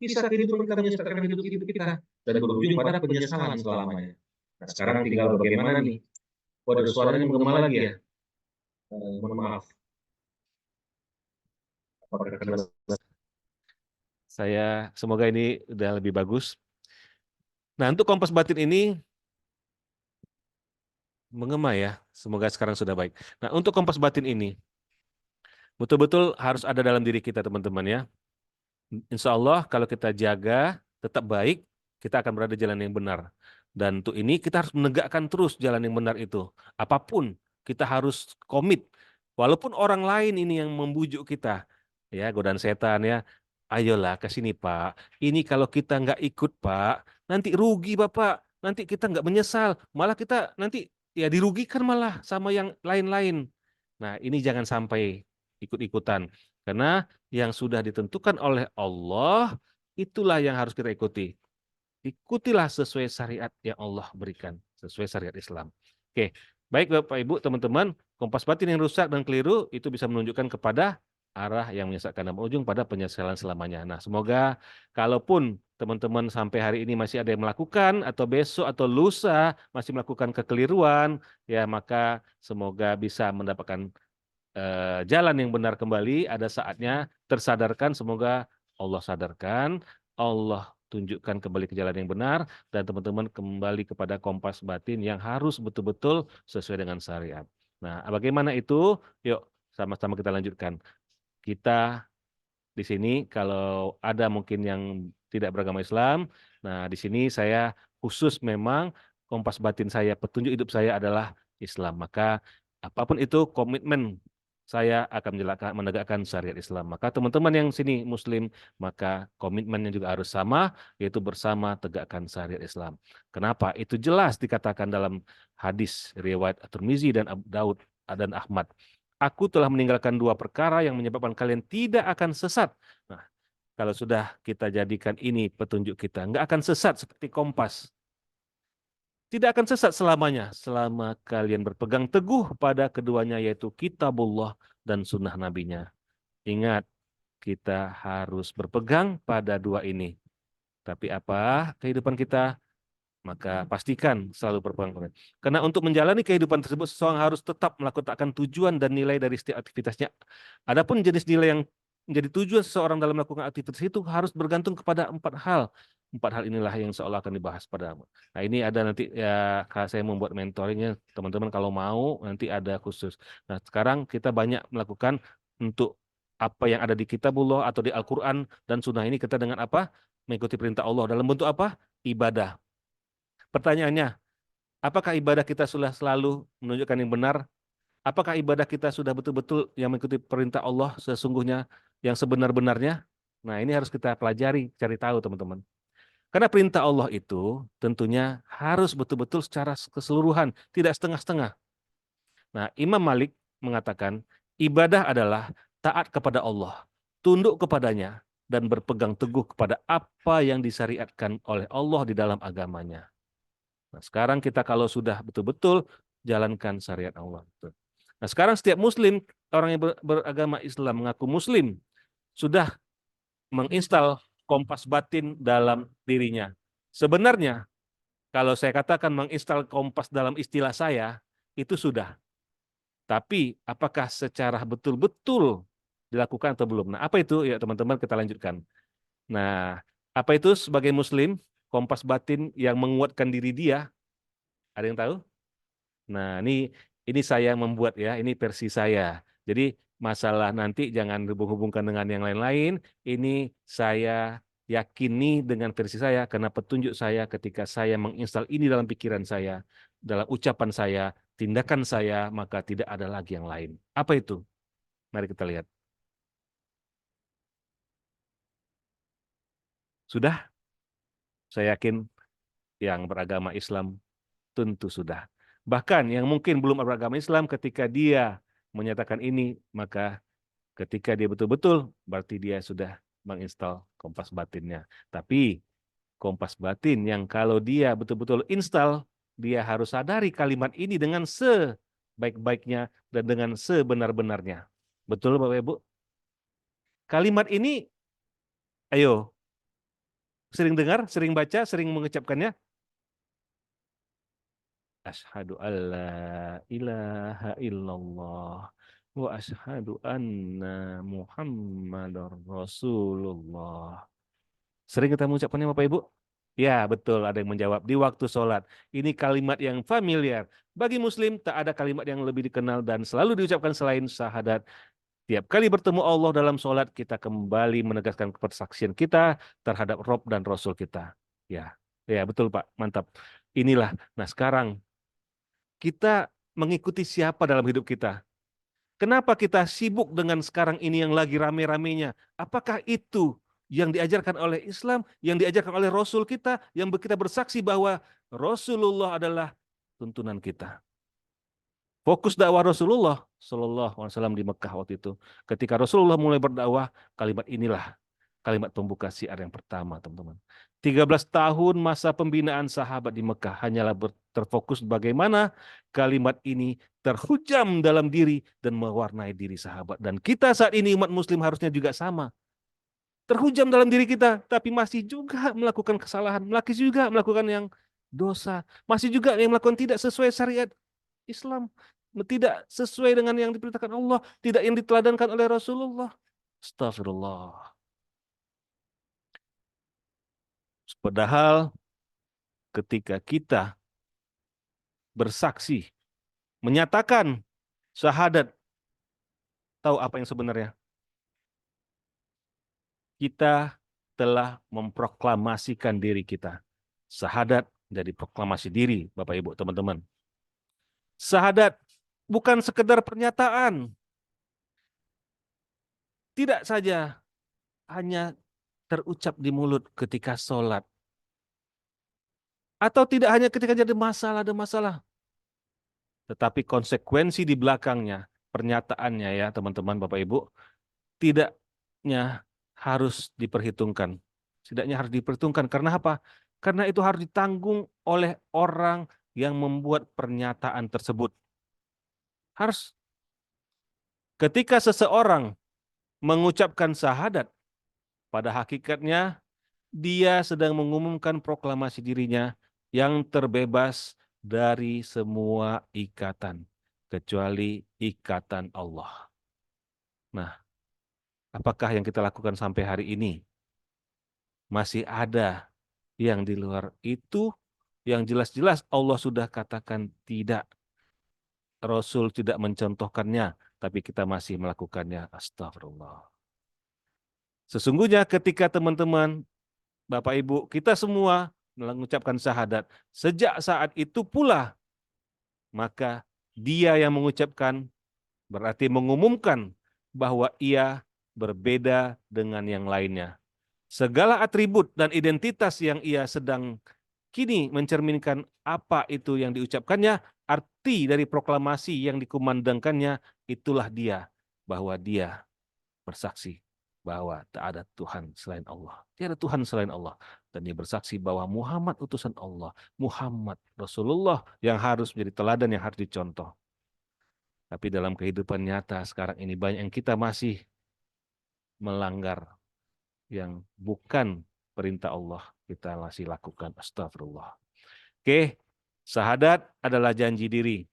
[SPEAKER 1] Bisa kehidupan kita menyesatkan hidup kita dan berujung pada penyesalan selamanya. Nah, sekarang tinggal bagaimana nih? Waduh, suaranya menggema lagi ya. Mohon maaf. Apakah karena
[SPEAKER 2] Saya semoga ini udah lebih bagus. Nah, untuk kompas batin ini menggema ya. Semoga sekarang sudah baik. Nah, untuk kompas batin ini betul-betul harus ada dalam diri kita, teman-teman ya. Insya Allah kalau kita jaga tetap baik, kita akan berada di jalan yang benar. Dan untuk ini kita harus menegakkan terus jalan yang benar itu. Apapun kita harus komit. Walaupun orang lain ini yang membujuk kita, ya godaan setan ya. Ayolah ke sini Pak. Ini kalau kita nggak ikut Pak, nanti rugi Bapak. Nanti kita nggak menyesal. Malah kita nanti ya dirugikan malah sama yang lain-lain. Nah ini jangan sampai ikut-ikutan. Karena yang sudah ditentukan oleh Allah, itulah yang harus kita ikuti. Ikutilah sesuai syariat yang Allah berikan, sesuai syariat Islam. Oke, baik Bapak Ibu, teman-teman, kompas batin yang rusak dan keliru itu bisa menunjukkan kepada arah yang menyesatkan dan ujung pada penyesalan selamanya. Nah, semoga kalaupun teman-teman sampai hari ini masih ada yang melakukan atau besok atau lusa masih melakukan kekeliruan, ya maka semoga bisa mendapatkan jalan yang benar kembali, ada saatnya tersadarkan, semoga Allah sadarkan, Allah tunjukkan kembali ke jalan yang benar, dan teman-teman kembali kepada kompas batin yang harus betul-betul sesuai dengan syariat. Nah, bagaimana itu? Yuk, sama-sama kita lanjutkan. Kita di sini kalau ada mungkin yang tidak beragama Islam, nah di sini saya khusus memang kompas batin saya, petunjuk hidup saya adalah Islam. Maka apapun itu komitmen saya akan menegakkan syariat Islam. Maka teman-teman yang sini Muslim, maka komitmennya juga harus sama, yaitu bersama tegakkan syariat Islam. Kenapa? Itu jelas dikatakan dalam hadis riwayat At-Tirmizi dan Abu Daud dan Ahmad. Aku telah meninggalkan dua perkara yang menyebabkan kalian tidak akan sesat. Nah, kalau sudah kita jadikan ini petunjuk kita, nggak akan sesat seperti kompas. Tidak akan sesat selamanya, selama kalian berpegang teguh pada keduanya, yaitu kitabullah dan sunnah nabinya. Ingat, kita harus berpegang pada dua ini. Tapi apa kehidupan kita? Maka pastikan selalu berpegang pada. Karena untuk menjalani kehidupan tersebut, seseorang harus tetap melakukan tujuan dan nilai dari setiap aktivitasnya. Adapun jenis nilai yang menjadi tujuan seseorang dalam melakukan aktivitas itu harus bergantung kepada empat hal. Empat hal inilah yang seolah akan dibahas pada. Nah ini ada nanti ya saya membuat mentoringnya teman-teman kalau mau nanti ada khusus. Nah sekarang kita banyak melakukan untuk apa yang ada di Kitabullah atau di Al-Quran dan Sunnah ini kita dengan apa? Mengikuti perintah Allah dalam bentuk apa? Ibadah. Pertanyaannya, apakah ibadah kita sudah selalu menunjukkan yang benar? Apakah ibadah kita sudah betul-betul yang mengikuti perintah Allah sesungguhnya yang sebenar-benarnya? Nah, ini harus kita pelajari, cari tahu teman-teman. Karena perintah Allah itu tentunya harus betul-betul secara keseluruhan, tidak setengah-setengah. Nah, Imam Malik mengatakan, ibadah adalah taat kepada Allah, tunduk kepadanya, dan berpegang teguh kepada apa yang disyariatkan oleh Allah di dalam agamanya. Nah, sekarang kita kalau sudah betul-betul jalankan syariat Allah. Nah, sekarang setiap muslim, orang yang beragama Islam mengaku muslim, sudah menginstal kompas batin dalam dirinya. Sebenarnya, kalau saya katakan menginstal kompas dalam istilah saya, itu sudah. Tapi, apakah secara betul-betul dilakukan atau belum? Nah, apa itu? Ya, teman-teman, kita lanjutkan. Nah, apa itu sebagai muslim? Kompas batin yang menguatkan diri dia. Ada yang tahu? Nah, ini saya yang membuat ya, ini versi saya. Jadi masalah nanti jangan hubung-hubungkan dengan yang lain-lain. Ini saya yakini dengan versi saya karena petunjuk saya ketika saya menginstal ini dalam pikiran saya, dalam ucapan saya, tindakan saya, maka tidak ada lagi yang lain. Apa itu? Mari kita lihat. Sudah? Saya yakin yang beragama Islam tentu sudah. Bahkan yang mungkin belum beragama Islam ketika dia menyatakan ini, maka Ketika dia betul-betul, berarti dia sudah menginstal Kompas Batinnya. Tapi Kompas Batin yang kalau dia betul-betul install, dia harus sadari kalimat ini dengan sebaik-baiknya dan dengan sebenar-benarnya. Betul Bapak Ibu? Kalimat ini, ayo, sering dengar, sering baca, sering mengucapkannya. Asyhadu alla ilaha illallah wa asyhadu anna Muhammadar Rasulullah. Sering kita mengucapkannya Bapak Ibu? Ya, betul. Ada yang menjawab di waktu sholat. Ini kalimat yang familiar. Bagi Muslim, tak ada kalimat yang lebih dikenal dan selalu diucapkan selain syahadat. Tiap kali bertemu Allah dalam sholat, kita kembali menegaskan kepersaksian kita terhadap Rob dan Rasul kita. Ya, ya betul Pak. Mantap. Inilah. Nah sekarang kita mengikuti siapa dalam hidup kita? Kenapa kita sibuk dengan sekarang ini yang lagi rame-ramenya? Apakah itu yang diajarkan oleh Islam, yang diajarkan oleh Rasul kita, yang kita bersaksi bahwa Rasulullah adalah tuntunan kita? Fokus dakwah Rasulullah Shallallahu Alaihi Wasallam di Mekah waktu itu. Ketika Rasulullah mulai berdakwah, kalimat inilah kalimat pembuka syiar yang pertama, teman-teman. 13 tahun masa pembinaan sahabat di Mekah hanyalah terfokus bagaimana kalimat ini terhujam dalam diri dan mewarnai diri sahabat. Dan kita saat ini umat muslim harusnya juga sama. Terhujam dalam diri kita, tapi masih juga melakukan kesalahan, masih juga melakukan yang dosa, masih juga yang melakukan tidak sesuai syariat Islam, tidak sesuai dengan yang diperintahkan Allah, tidak yang diteladankan oleh Rasulullah. Astagfirullah. Padahal ketika kita bersaksi, menyatakan syahadat, tahu apa yang sebenarnya? Kita telah memproklamasikan diri kita. Syahadat jadi proklamasi diri, Bapak Ibu, teman-teman. Syahadat bukan sekedar pernyataan. Tidak saja hanya terucap di mulut ketika sholat. Atau tidak hanya ketika ada masalah. Tetapi konsekuensi di belakangnya, pernyataannya ya teman-teman Bapak Ibu, tidaknya harus diperhitungkan. Setidaknya harus diperhitungkan. Karena apa? Karena itu harus ditanggung oleh orang yang membuat pernyataan tersebut. Harus. Ketika seseorang mengucapkan syahadat, pada hakikatnya dia sedang mengumumkan proklamasi dirinya yang terbebas dari semua ikatan, kecuali ikatan Allah. Nah, apakah yang kita lakukan sampai hari ini? Masih ada yang di luar itu, yang jelas-jelas Allah sudah katakan tidak. Rasul tidak mencontohkannya, tapi kita masih melakukannya. Astagfirullah. Sesungguhnya ketika teman-teman, Bapak Ibu, kita semua mengucapkan syahadat, sejak saat itu pula, maka dia yang mengucapkan berarti mengumumkan bahwa ia berbeda dengan yang lainnya. Segala atribut dan identitas yang ia sedang kini mencerminkan apa itu yang diucapkannya, arti dari proklamasi yang dikumandangkannya, itulah dia, bahwa dia bersaksi bahwa tak ada Tuhan selain Allah. Tiada Tuhan selain Allah. Dan dia bersaksi bahwa Muhammad utusan Allah, Muhammad Rasulullah yang harus menjadi teladan, yang harus dicontoh. Tapi dalam kehidupan nyata sekarang ini banyak yang kita masih melanggar yang bukan perintah Allah, kita masih lakukan. Astagfirullah. Oke, syahadat adalah janji diri.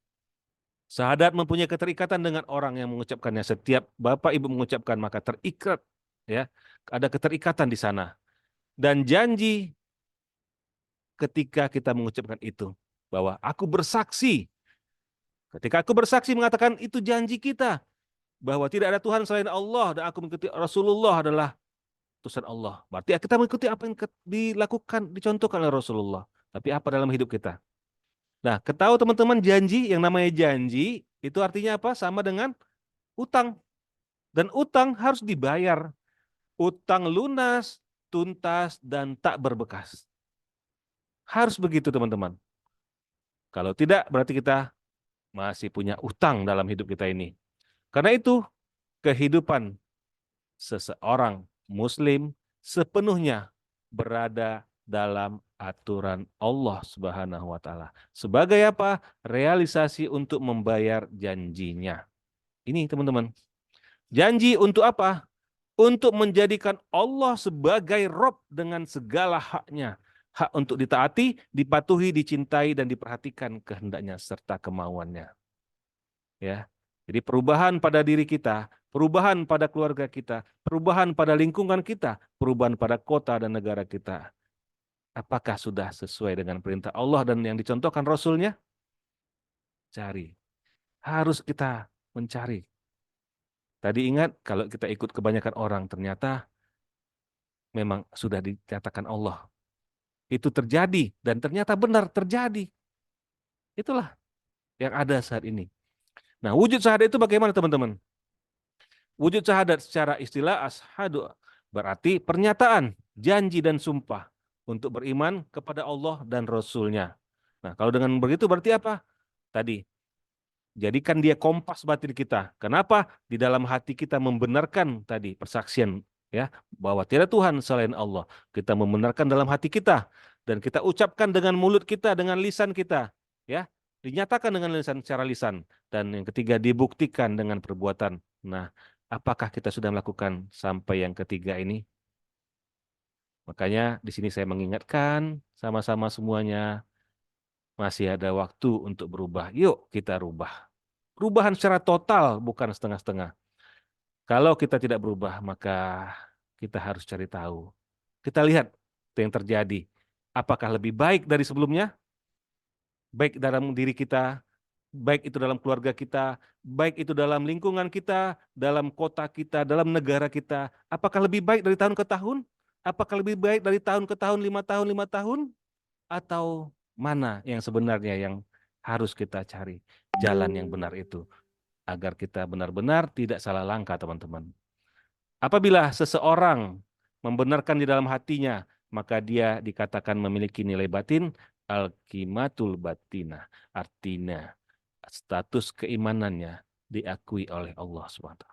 [SPEAKER 2] Syahadat mempunyai keterikatan dengan orang yang mengucapkannya. Setiap Bapak Ibu mengucapkan maka terikat, ya, ada keterikatan di sana. Dan janji ketika kita mengucapkan itu bahwa aku bersaksi. Ketika aku bersaksi mengatakan itu janji kita bahwa tidak ada Tuhan selain Allah dan aku mengikuti Rasulullah adalah utusan Allah. Berarti kita mengikuti apa yang dilakukan, dicontohkan oleh Rasulullah. Tapi apa dalam hidup kita? Nah, ketahui teman-teman, janji, yang namanya janji itu artinya apa? Sama dengan utang. Dan utang harus dibayar. Utang lunas, tuntas, dan tak berbekas. Harus begitu teman-teman. Kalau tidak berarti kita masih punya utang dalam hidup kita ini. Karena itu kehidupan seseorang Muslim sepenuhnya berada dalam aturan Allah Subhanahu wa Ta'ala. Sebagai apa? Realisasi untuk membayar janjinya. Ini teman-teman. Janji untuk apa? Untuk menjadikan Allah sebagai Rob dengan segala haknya. Hak untuk ditaati, dipatuhi, dicintai, dan diperhatikan kehendaknya serta kemauannya. Ya. Jadi perubahan pada diri kita, perubahan pada keluarga kita, perubahan pada lingkungan kita, perubahan pada kota dan negara kita. Apakah sudah sesuai dengan perintah Allah dan yang dicontohkan Rasulnya? Cari. Harus kita mencari. Tadi ingat, kalau kita ikut kebanyakan orang, ternyata memang sudah dikatakan Allah. Itu terjadi, dan ternyata benar terjadi. Itulah yang ada saat ini. Nah, wujud syahadat itu bagaimana teman-teman? Wujud syahadat secara istilah ashadu berarti pernyataan, janji dan sumpah untuk beriman kepada Allah dan Rasul-Nya. Nah, kalau dengan begitu berarti apa? Tadi, jadikan dia kompas batin kita. Kenapa? Di dalam hati kita membenarkan tadi persaksian ya bahwa tiada Tuhan selain Allah. Kita membenarkan dalam hati kita dan kita ucapkan dengan mulut kita, dengan lisan kita, ya. Dinyatakan dengan lisan secara lisan dan yang ketiga dibuktikan dengan perbuatan. Nah, apakah kita sudah melakukan sampai yang ketiga ini? Makanya di sini saya mengingatkan sama-sama semuanya masih ada waktu untuk berubah. Yuk kita rubah. Perubahan secara total bukan setengah-setengah. Kalau kita tidak berubah maka kita harus cari tahu. Kita lihat apa yang terjadi. Apakah lebih baik dari sebelumnya? Baik dalam diri kita, baik itu dalam keluarga kita, baik itu dalam lingkungan kita, dalam kota kita, dalam negara kita. Apakah lebih baik dari tahun ke tahun? Apakah lebih baik dari tahun ke tahun, 5 tahun, 5 tahun? Atau mana yang sebenarnya yang harus kita cari jalan yang benar itu? Agar kita benar-benar tidak salah langkah, teman-teman. Apabila seseorang membenarkan di dalam hatinya, maka dia dikatakan memiliki nilai batin, al-qimatul batinah. Artinya, status keimanannya diakui oleh Allah SWT.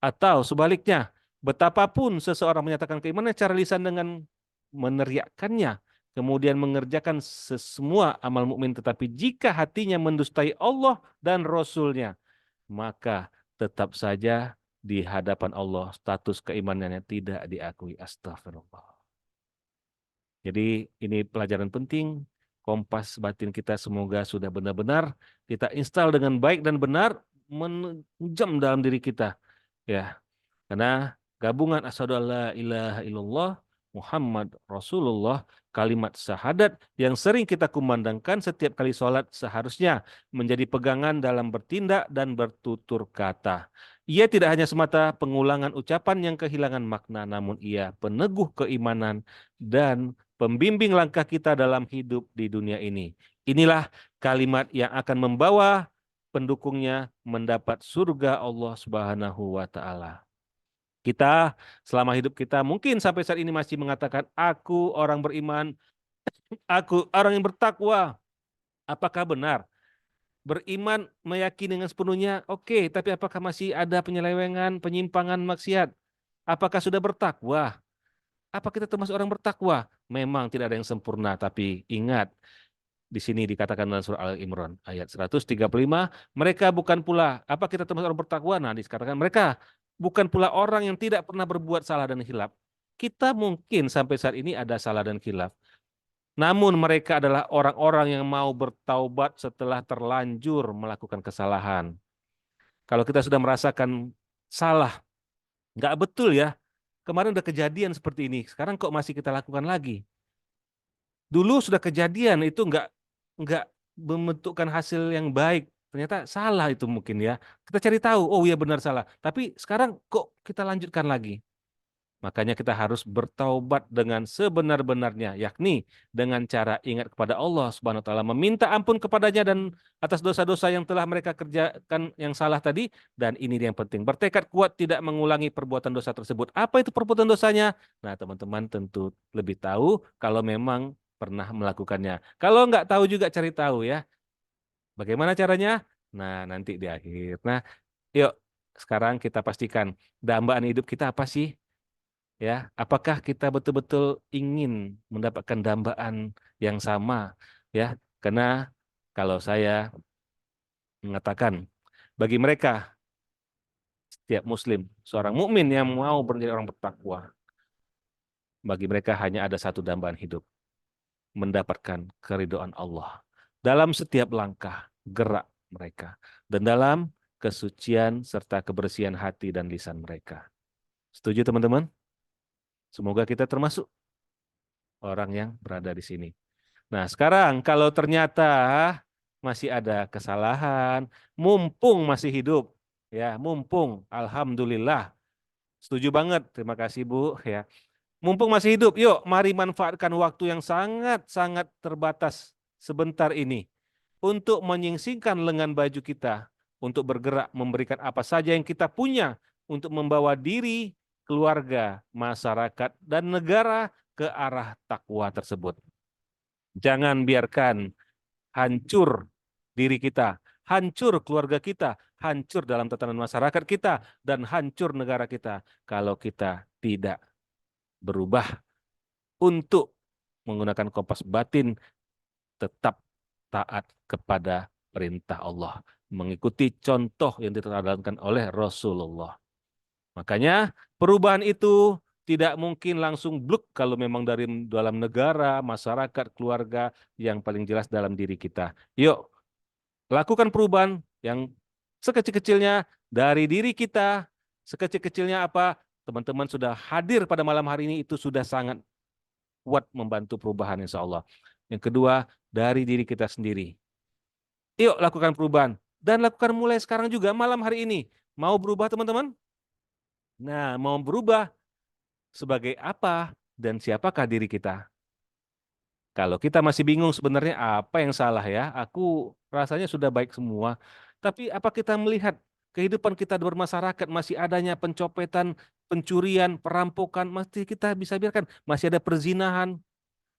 [SPEAKER 2] Atau sebaliknya, betapapun seseorang menyatakan keimanan secara lisan dengan meneriakkannya, kemudian mengerjakan semua amal mukmin, tetapi jika hatinya mendustai Allah dan Rasul-Nya, maka tetap saja di hadapan Allah status keimanannya tidak diakui. Astagfirullah. Jadi ini pelajaran penting. Kompas batin kita semoga sudah benar-benar kita install dengan baik dan benar menjam dalam diri kita. Ya, karena gabungan asyhadu alla ilaha illallah Muhammad Rasulullah, kalimat syahadat yang sering kita kumandangkan setiap kali sholat seharusnya menjadi pegangan dalam bertindak dan bertutur kata. Ia tidak hanya semata pengulangan ucapan yang kehilangan makna, namun ia peneguh keimanan dan pembimbing langkah kita dalam hidup di dunia ini. Inilah kalimat yang akan membawa pendukungnya mendapat surga Allah Subhanahu wa Ta'ala. Kita selama hidup kita mungkin sampai saat ini masih mengatakan aku orang beriman, aku orang yang bertakwa. Apakah benar? Beriman meyakini dengan sepenuhnya, oke, tapi apakah masih ada penyelewengan, penyimpangan, maksiat? Apakah sudah bertakwa? Apa kita termasuk orang bertakwa? Memang tidak ada yang sempurna, tapi ingat, di sini dikatakan dalam surah Al-Imran ayat 135, mereka bukan pula, apa kita termasuk orang bertakwa? Nah, dikatakan mereka bukan pula orang yang tidak pernah berbuat salah dan khilaf. Kita mungkin sampai saat ini ada salah dan khilaf. Namun mereka adalah orang-orang yang mau bertaubat setelah terlanjur melakukan kesalahan. Kalau kita sudah merasakan salah, nggak betul ya, kemarin udah kejadian seperti ini, sekarang kok masih kita lakukan lagi? Dulu sudah kejadian itu nggak membentukkan hasil yang baik. Ternyata salah itu mungkin ya. Kita cari tahu, oh iya benar salah. Tapi sekarang kok kita lanjutkan lagi? Makanya kita harus bertaubat dengan sebenar-benarnya, yakni dengan cara ingat kepada Allah Subhanahu wa taala, meminta ampun kepadanya dan atas dosa-dosa yang telah mereka kerjakan yang salah tadi, dan ini yang penting, bertekad kuat tidak mengulangi perbuatan dosa tersebut. Apa itu perbuatan dosanya? Nah, teman-teman tentu lebih tahu kalau memang pernah melakukannya. Kalau nggak tahu juga cari tahu ya. Bagaimana caranya? Nah, nanti di akhir. Nah, yuk sekarang kita pastikan dambaan hidup kita apa sih? Ya, apakah kita betul-betul ingin mendapatkan dambaan yang sama? Ya, karena kalau saya mengatakan bagi mereka setiap muslim, seorang mukmin yang mau menjadi orang bertakwa, bagi mereka hanya ada satu dambaan hidup, mendapatkan keridhaan Allah dalam setiap langkah gerak mereka dan dalam kesucian serta kebersihan hati dan lisan mereka. Setuju teman-teman? Semoga kita termasuk orang yang berada di sini. Nah, sekarang kalau ternyata masih ada kesalahan, mumpung masih hidup, ya, mumpung, alhamdulillah. Setuju banget, terima kasih Bu, ya. Mumpung masih hidup, yuk mari manfaatkan waktu yang sangat-sangat terbatas sebentar ini untuk menyingsingkan lengan baju kita, untuk bergerak memberikan apa saja yang kita punya untuk membawa diri, keluarga, masyarakat, dan negara ke arah takwa tersebut. Jangan biarkan hancur diri kita, hancur keluarga kita, hancur dalam tatanan masyarakat kita, dan hancur negara kita kalau kita tidak berubah untuk menggunakan kompas batin, tetap taat kepada perintah Allah, mengikuti contoh yang diteladankan oleh Rasulullah. Makanya perubahan itu tidak mungkin langsung bluk kalau memang dari dalam negara, masyarakat, keluarga yang paling jelas dalam diri kita. Yuk, lakukan perubahan yang sekecil-kecilnya dari diri kita. Sekecil-kecilnya apa? Teman-teman sudah hadir pada malam hari ini itu sudah sangat kuat membantu perubahan insya Allah. Yang kedua, dari diri kita sendiri. Yuk lakukan perubahan. Dan lakukan mulai sekarang juga malam hari ini. Mau berubah teman-teman? Nah, mau berubah sebagai apa dan siapakah diri kita? Kalau kita masih bingung sebenarnya apa yang salah ya, aku rasanya sudah baik semua. Tapi apa kita melihat kehidupan kita bermasyarakat masih adanya pencopetan, pencurian, perampokan, masih kita bisa biarkan. Masih ada perzinahan,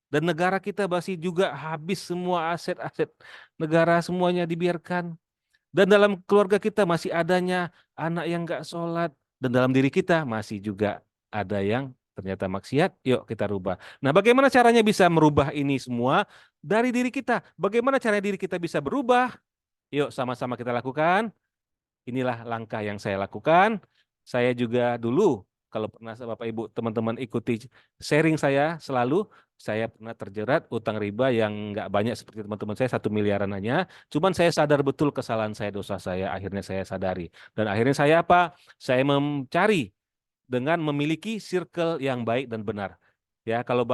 [SPEAKER 2] dan negara kita masih juga habis semua aset-aset negara semuanya dibiarkan. Dan dalam keluarga kita masih adanya anak yang nggak sholat. Dan dalam diri kita masih juga ada yang ternyata maksiat. Yuk kita rubah. Nah, bagaimana caranya bisa merubah ini semua dari diri kita? Bagaimana caranya diri kita bisa berubah? Yuk sama-sama kita lakukan. Inilah langkah yang saya lakukan. Saya juga dulu, kalau pernah Bapak Ibu teman-teman ikuti sharing saya pernah terjerat utang riba yang nggak banyak seperti teman-teman saya 1 miliaran hanya. Cuman saya sadar betul kesalahan saya, dosa saya. Akhirnya saya sadari. Dan akhirnya saya apa? Saya mencari dengan memiliki circle yang baik dan benar. Ya, kalau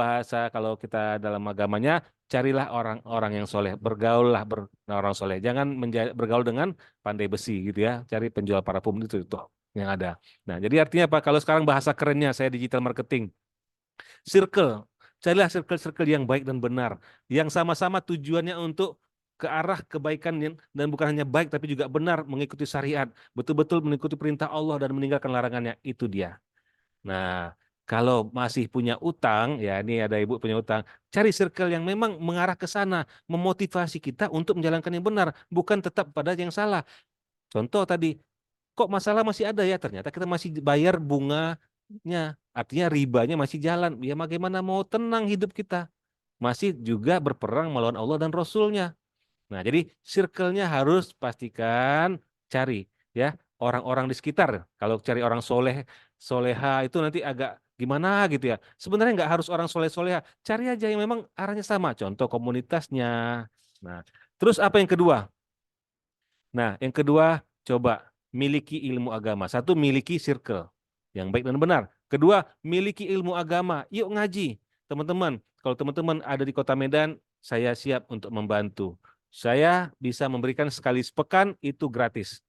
[SPEAKER 2] kita dalam agamanya, carilah orang-orang yang soleh, bergaullah orang soleh. Jangan bergaul dengan pandai besi gitu ya. Cari penjual parfum itu yang ada. Nah, jadi artinya apa? Kalau sekarang bahasa kerennya saya digital marketing, circle. Carilah circle-circle yang baik dan benar, yang sama-sama tujuannya untuk ke arah kebaikan dan bukan hanya baik tapi juga benar mengikuti syariat, betul-betul mengikuti perintah Allah dan meninggalkan larangannya. Itu dia. Nah, kalau masih punya utang, ya ini ada ibu punya utang, cari circle yang memang mengarah ke sana, memotivasi kita untuk menjalankan yang benar, bukan tetap pada yang salah. Contoh tadi, kok masalah masih ada ya? Ternyata kita masih bayar bunganya, artinya ribanya masih jalan. Ya bagaimana mau tenang hidup kita? Masih juga berperang melawan Allah dan Rasul-Nya. Nah, jadi circle-nya harus pastikan cari ya orang-orang di sekitar. Kalau cari orang soleh, soleha itu nanti agak gimana gitu ya. Sebenarnya nggak harus orang soleh soleha, cari aja yang memang arahnya sama. Contoh komunitasnya. Nah, terus apa yang kedua? Nah, yang kedua coba miliki ilmu agama. Satu, miliki circle yang baik dan benar. Kedua, miliki ilmu agama. Yuk ngaji. Teman-teman, kalau teman-teman ada di Kota Medan, saya siap untuk membantu. Saya bisa memberikan sekali sepekan itu gratis.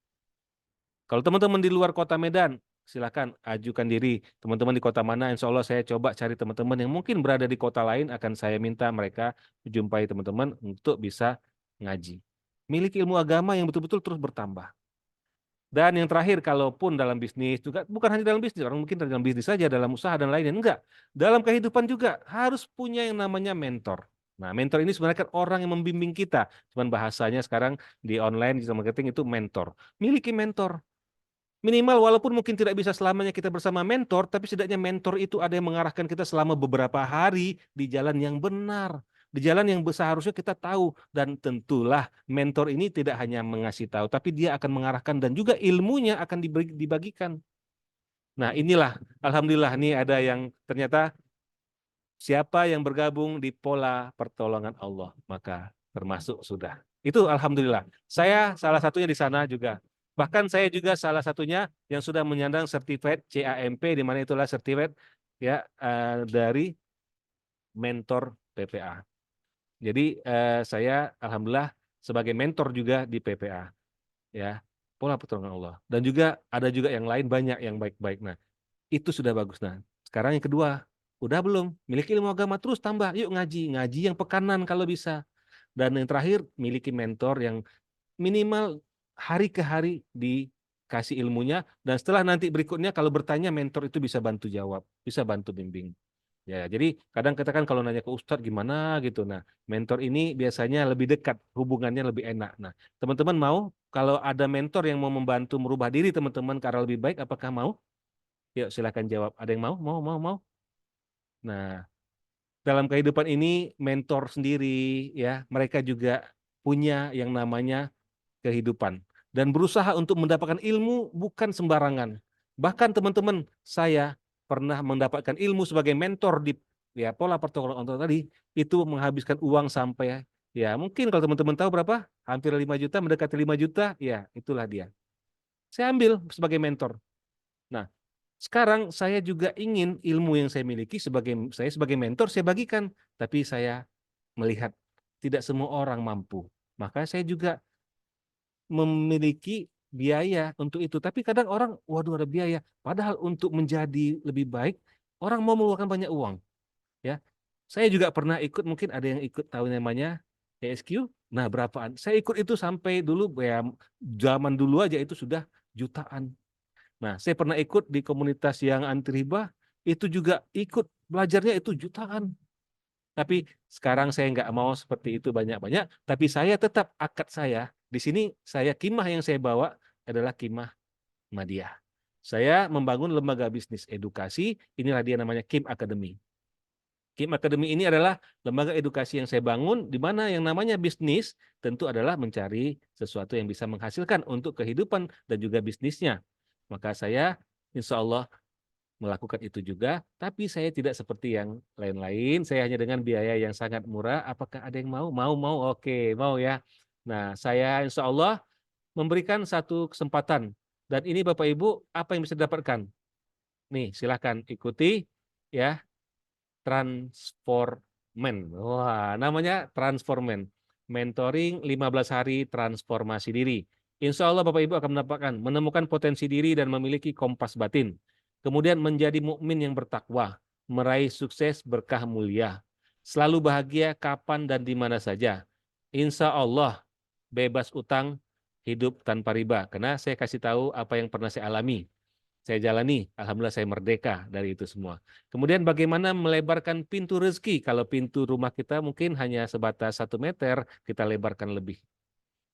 [SPEAKER 2] Kalau teman-teman di luar Kota Medan, silakan ajukan diri. Teman-teman di kota mana, insya Allah saya coba cari teman-teman yang mungkin berada di kota lain, akan saya minta mereka menjumpai teman-teman untuk bisa ngaji. Miliki ilmu agama yang betul-betul terus bertambah. Dan yang terakhir, kalaupun dalam bisnis juga, bukan hanya dalam bisnis, orang mungkin dalam bisnis saja, dalam usaha dan lainnya, enggak. Dalam kehidupan juga harus punya yang namanya mentor. Nah, mentor ini sebenarnya kan orang yang membimbing kita. Cuman bahasanya sekarang di online, digital marketing itu mentor. Miliki mentor. Minimal walaupun mungkin tidak bisa selamanya kita bersama mentor, tapi setidaknya mentor itu ada yang mengarahkan kita selama beberapa hari di jalan yang benar, di jalan yang seharusnya kita tahu. Dan tentulah mentor ini tidak hanya mengasih tahu, tapi dia akan mengarahkan dan juga ilmunya akan dibagikan. Nah inilah, alhamdulillah nih ada yang ternyata siapa yang bergabung di pola pertolongan Allah, maka termasuk sudah. Itu alhamdulillah. Saya salah satunya di sana juga. Bahkan saya juga salah satunya yang sudah menyandang sertifikat CAMP, di mana itulah sertifikat ya dari mentor PPA. Jadi saya alhamdulillah sebagai mentor juga di PPA, ya, pola pertolongan Allah. Dan juga ada juga yang lain banyak yang baik-baik. Nah, itu sudah bagus. Nah, sekarang yang kedua, udah belum? Miliki ilmu agama terus tambah. Yuk ngaji, ngaji yang pekanan kalau bisa. Dan yang terakhir, miliki mentor yang minimal hari ke hari dikasih ilmunya. Dan setelah nanti berikutnya kalau bertanya mentor itu bisa bantu jawab, bisa bantu bimbing. Ya, jadi kadang kita kan kalau nanya ke ustadz gimana gitu. Nah, mentor ini biasanya lebih dekat, hubungannya lebih enak. Nah, teman-teman mau kalau ada mentor yang mau membantu merubah diri teman-teman ke arah lebih baik, apakah mau? Yuk silakan jawab. Ada yang mau? Mau, mau, mau. Nah, dalam kehidupan ini mentor sendiri ya, mereka juga punya yang namanya kehidupan dan berusaha untuk mendapatkan ilmu bukan sembarangan. Bahkan teman-teman, saya pernah mendapatkan ilmu sebagai mentor di ya pola pertolongan Allah tadi itu menghabiskan uang sampai ya mungkin kalau teman-teman tahu berapa? Hampir 5 juta, mendekati 5 juta, ya itulah dia. Saya ambil sebagai mentor. Nah, sekarang saya juga ingin ilmu yang saya miliki saya sebagai mentor saya bagikan, tapi saya melihat tidak semua orang mampu. Maka saya juga memiliki biaya untuk itu. Tapi kadang orang, waduh ada biaya. Padahal untuk menjadi lebih baik, orang mau mengeluarkan banyak uang. Ya, saya juga pernah ikut, mungkin ada yang ikut tahu namanya ESQ. Nah, berapaan? Saya ikut itu sampai dulu, ya zaman dulu aja itu sudah jutaan. Nah, saya pernah ikut di komunitas yang anti riba, itu juga ikut belajarnya itu jutaan. Tapi sekarang saya nggak mau seperti itu banyak-banyak, tapi saya tetap akad saya, di sini saya kimah yang saya bawa adalah kimah Madiyah. Saya membangun lembaga bisnis edukasi, inilah dia namanya Kim Academy. Kim Academy ini adalah lembaga edukasi yang saya bangun, di mana yang namanya bisnis tentu adalah mencari sesuatu yang bisa menghasilkan untuk kehidupan dan juga bisnisnya. Maka saya insya Allah melakukan itu juga, tapi saya tidak seperti yang lain-lain. Saya hanya dengan biaya yang sangat murah. Apakah ada yang mau? Mau, mau. Oke, mau ya. Nah, saya insya Allah memberikan satu kesempatan. Dan ini Bapak Ibu, apa yang bisa didapatkan? Nih, silahkan ikuti ya. Transformen. Wah, namanya Transformen. Mentoring 15 hari transformasi diri. Insya Allah Bapak Ibu akan menemukan potensi diri dan memiliki kompas batin. Kemudian menjadi mukmin yang bertakwa, meraih sukses berkah mulia. Selalu bahagia kapan dan di mana saja. Insya Allah bebas utang, hidup tanpa riba. Karena saya kasih tahu apa yang pernah saya alami. Saya jalani, alhamdulillah saya merdeka dari itu semua. Kemudian bagaimana melebarkan pintu rezeki? Kalau pintu rumah kita mungkin hanya sebatas 1 meter, kita lebarkan lebih.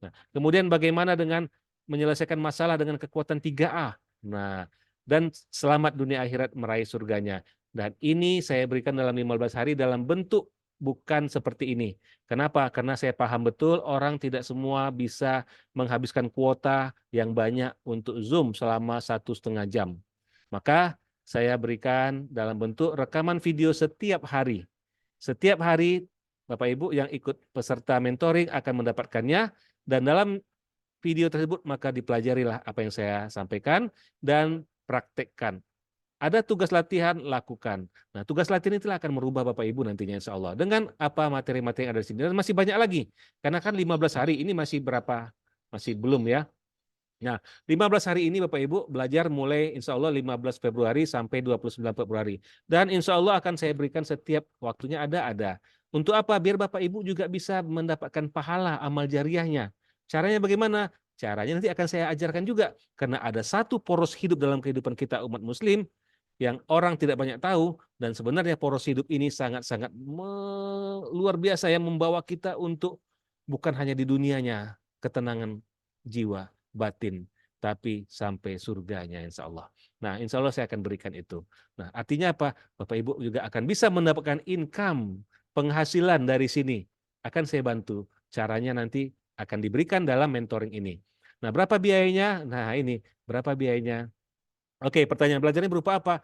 [SPEAKER 2] Nah, kemudian bagaimana dengan menyelesaikan masalah dengan kekuatan 3A? Nah, dan selamat dunia akhirat meraih surganya. Dan ini saya berikan dalam 15 hari dalam bentuk bukan seperti ini. Kenapa? Karena saya paham betul orang tidak semua bisa menghabiskan kuota yang banyak untuk Zoom selama 1,5 jam. Maka saya berikan dalam bentuk rekaman video setiap hari. Setiap hari Bapak Ibu yang ikut peserta mentoring akan mendapatkannya dan dalam video tersebut maka dipelajarilah apa yang saya sampaikan dan praktekkan. Ada tugas latihan, lakukan. Nah, tugas latihan itulah akan merubah Bapak Ibu nantinya insya Allah. Dengan apa materi-materi yang ada di sini. Dan masih banyak lagi. Karena kan 15 hari ini masih berapa? Masih belum ya. Nah, 15 hari ini Bapak Ibu belajar mulai insya Allah 15 Februari sampai 29 Februari. Dan insya Allah akan saya berikan setiap waktunya ada. Untuk apa? Biar Bapak Ibu juga bisa mendapatkan pahala amal jariahnya. Caranya bagaimana? Caranya nanti akan saya ajarkan juga. Karena ada satu poros hidup dalam kehidupan kita umat muslim yang orang tidak banyak tahu. Dan sebenarnya poros hidup ini sangat-sangat luar biasa yang membawa kita untuk bukan hanya di dunianya, ketenangan jiwa batin. tapi sampai surganya insya Allah. Nah, insya Allah saya akan berikan itu. Nah, artinya apa? Bapak Ibu juga akan bisa mendapatkan income, penghasilan dari sini. Akan saya bantu. Caranya nanti akan diberikan dalam mentoring ini. Nah, berapa biayanya? Nah, ini berapa biayanya? Oke, pertanyaan belajarnya berupa apa?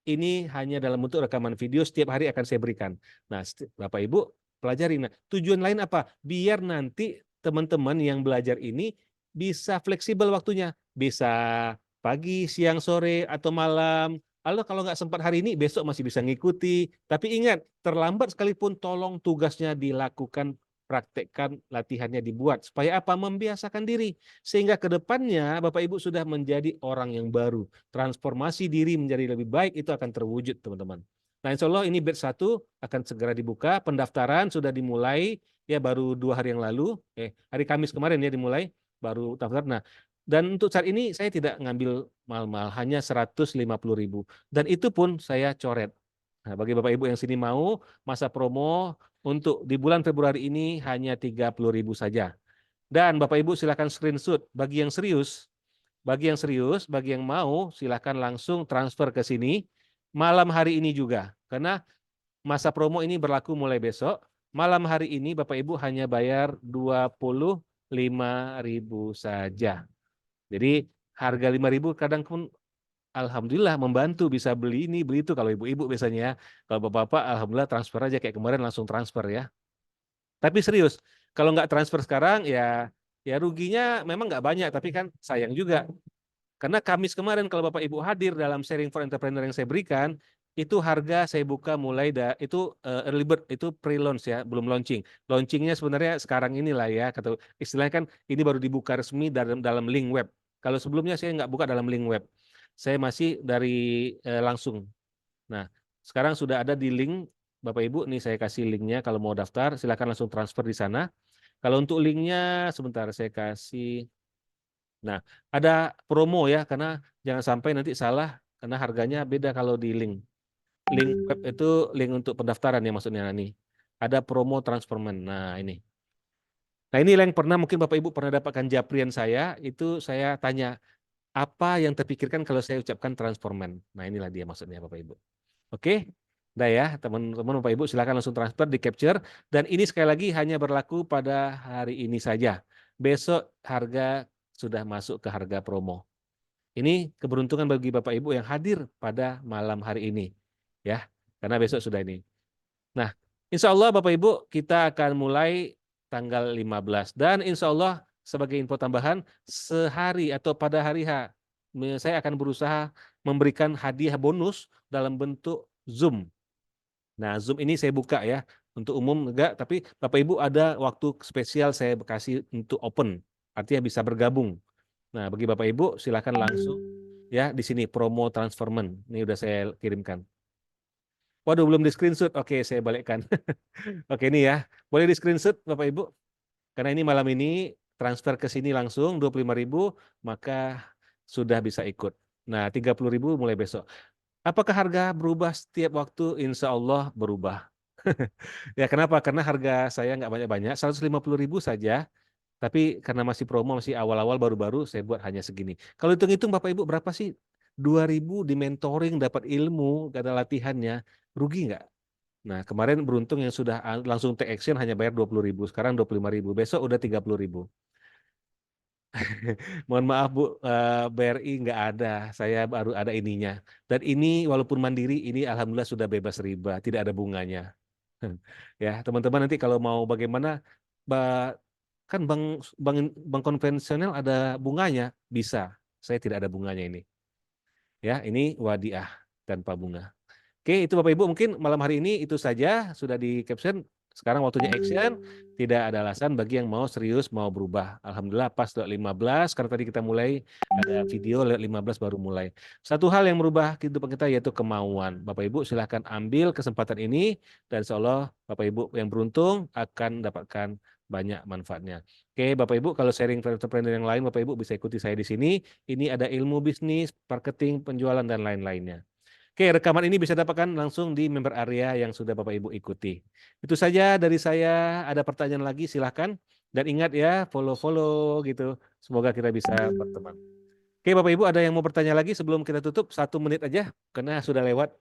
[SPEAKER 2] Ini hanya dalam bentuk rekaman video, setiap hari akan saya berikan. Nah, Bapak Ibu pelajari. Nah, tujuan lain apa? Biar nanti teman-teman yang belajar ini bisa fleksibel waktunya. Bisa pagi, siang, sore, atau malam. Lalu kalau nggak sempat hari ini, besok masih bisa ngikuti. Tapi ingat, terlambat sekalipun tolong tugasnya dilakukan, praktekkan, latihannya dibuat. Supaya apa? Membiasakan diri. Sehingga ke depannya Bapak Ibu sudah menjadi orang yang baru. Transformasi diri menjadi lebih baik itu akan terwujud, teman-teman. Nah, insya Allah ini batch 1 akan segera dibuka. Pendaftaran sudah dimulai, ya baru 2 hari yang lalu. Hari Kamis kemarin ya dimulai, baru daftar. Nah, dan untuk saat ini saya tidak ngambil mahal-mahal, hanya 150.000. Dan itu pun saya coret. Nah, bagi Bapak Ibu yang sini mau, masa promo untuk di bulan Februari ini hanya 30.000 saja. Dan Bapak Ibu silakan screenshot. Bagi yang serius, bagi yang mau, silakan langsung transfer ke sini malam hari ini juga. Karena masa promo ini berlaku mulai besok. Malam hari ini Bapak Ibu hanya bayar 25.000 saja. Jadi harga 5.000 kadang pun alhamdulillah membantu, bisa beli ini, beli itu kalau ibu-ibu biasanya ya. Kalau bapak-bapak alhamdulillah transfer aja kayak kemarin langsung transfer ya. Tapi serius, kalau nggak transfer sekarang ya ruginya memang nggak banyak, tapi kan sayang juga. Karena Kamis kemarin kalau Bapak Ibu hadir dalam sharing for entrepreneur yang saya berikan, itu harga saya buka mulai itu early bird, itu pre-launch ya, belum launching. Launchingnya sebenarnya sekarang inilah ya, kata istilahnya kan ini baru dibuka resmi dalam link web. Kalau sebelumnya saya nggak buka dalam link web, saya masih dari langsung. Nah, sekarang sudah ada di link Bapak Ibu, nih saya kasih linknya kalau mau daftar, silakan langsung transfer di sana. Kalau untuk linknya sebentar saya kasih. Nah, ada promo ya, karena jangan sampai nanti salah, karena harganya beda kalau di link. Link web itu link untuk pendaftaran ya maksudnya nih. Ada promo transferman. Nah, ini. Nah, ini yang pernah mungkin Bapak Ibu pernah dapatkan japrian saya, itu saya tanya, apa yang terpikirkan kalau saya ucapkan transforman? Nah, inilah dia maksudnya Bapak Ibu. Oke? Udah ya, teman-teman Bapak Ibu silakan langsung transfer, di capture. Dan ini sekali lagi hanya berlaku pada hari ini saja. Besok harga sudah masuk ke harga promo. Ini keberuntungan bagi Bapak Ibu yang hadir pada malam hari ini. Ya, karena besok sudah ini. Nah, insya Allah Bapak Ibu kita akan mulai tanggal 15. Dan insya Allah sebagai info tambahan, sehari atau pada hari H, saya akan berusaha memberikan hadiah bonus dalam bentuk Zoom. Nah, Zoom ini saya buka ya, untuk umum enggak, tapi Bapak Ibu ada waktu spesial saya kasih untuk open, artinya bisa bergabung. Nah, bagi Bapak Ibu silakan langsung ya di sini promo transferman. Ini udah saya kirimkan. Waduh, belum di screenshot. Oke, saya balikkan. Oke, ini ya. Boleh di screenshot Bapak Ibu? Karena ini malam ini transfer ke sini langsung 25.000, maka sudah bisa ikut. Nah, 30.000 mulai besok. Apakah harga berubah setiap waktu? Insya Allah berubah. Ya, kenapa? Karena harga saya nggak banyak-banyak, 150.000 saja. Tapi karena masih promo, masih awal-awal baru-baru, saya buat hanya segini. Kalau hitung-hitung Bapak Ibu berapa sih? 2.000 di mentoring, dapat ilmu, gak ada latihannya. Rugi nggak? Nah, kemarin beruntung yang sudah langsung take action hanya bayar 20.000. Sekarang 25.000. Besok udah 30.000. Mohon maaf Bu, BRI nggak ada. Saya baru ada ininya. Dan ini walaupun mandiri, ini alhamdulillah sudah bebas riba. Tidak ada bunganya. Ya, teman-teman nanti kalau mau bagaimana, kan bank konvensional ada bunganya, bisa. Saya tidak ada bunganya ini. Ya, ini wadiah tanpa bunga. Oke, itu Bapak Ibu mungkin malam hari ini itu saja sudah di caption. Sekarang waktunya action. Tidak ada alasan bagi yang mau serius, mau berubah. Alhamdulillah pas 15, karena tadi kita mulai ada video 15 baru mulai. Satu hal yang merubah kehidupan kita yaitu kemauan. Bapak Ibu silahkan ambil kesempatan ini dan insya Allah Bapak Ibu yang beruntung akan mendapatkan banyak manfaatnya. Oke, Bapak Ibu kalau sharing entrepreneur yang lain Bapak Ibu bisa ikuti saya di sini. Ini ada ilmu bisnis, marketing, penjualan dan lain-lainnya. Oke, rekaman ini bisa dapatkan langsung di member area yang sudah Bapak Ibu ikuti. Itu saja dari saya. Ada pertanyaan lagi silahkan. Dan ingat ya, follow-follow gitu. Semoga kita bisa berteman. Oke, Bapak Ibu, ada yang mau bertanya lagi sebelum kita tutup? 1 menit aja, karena sudah lewat.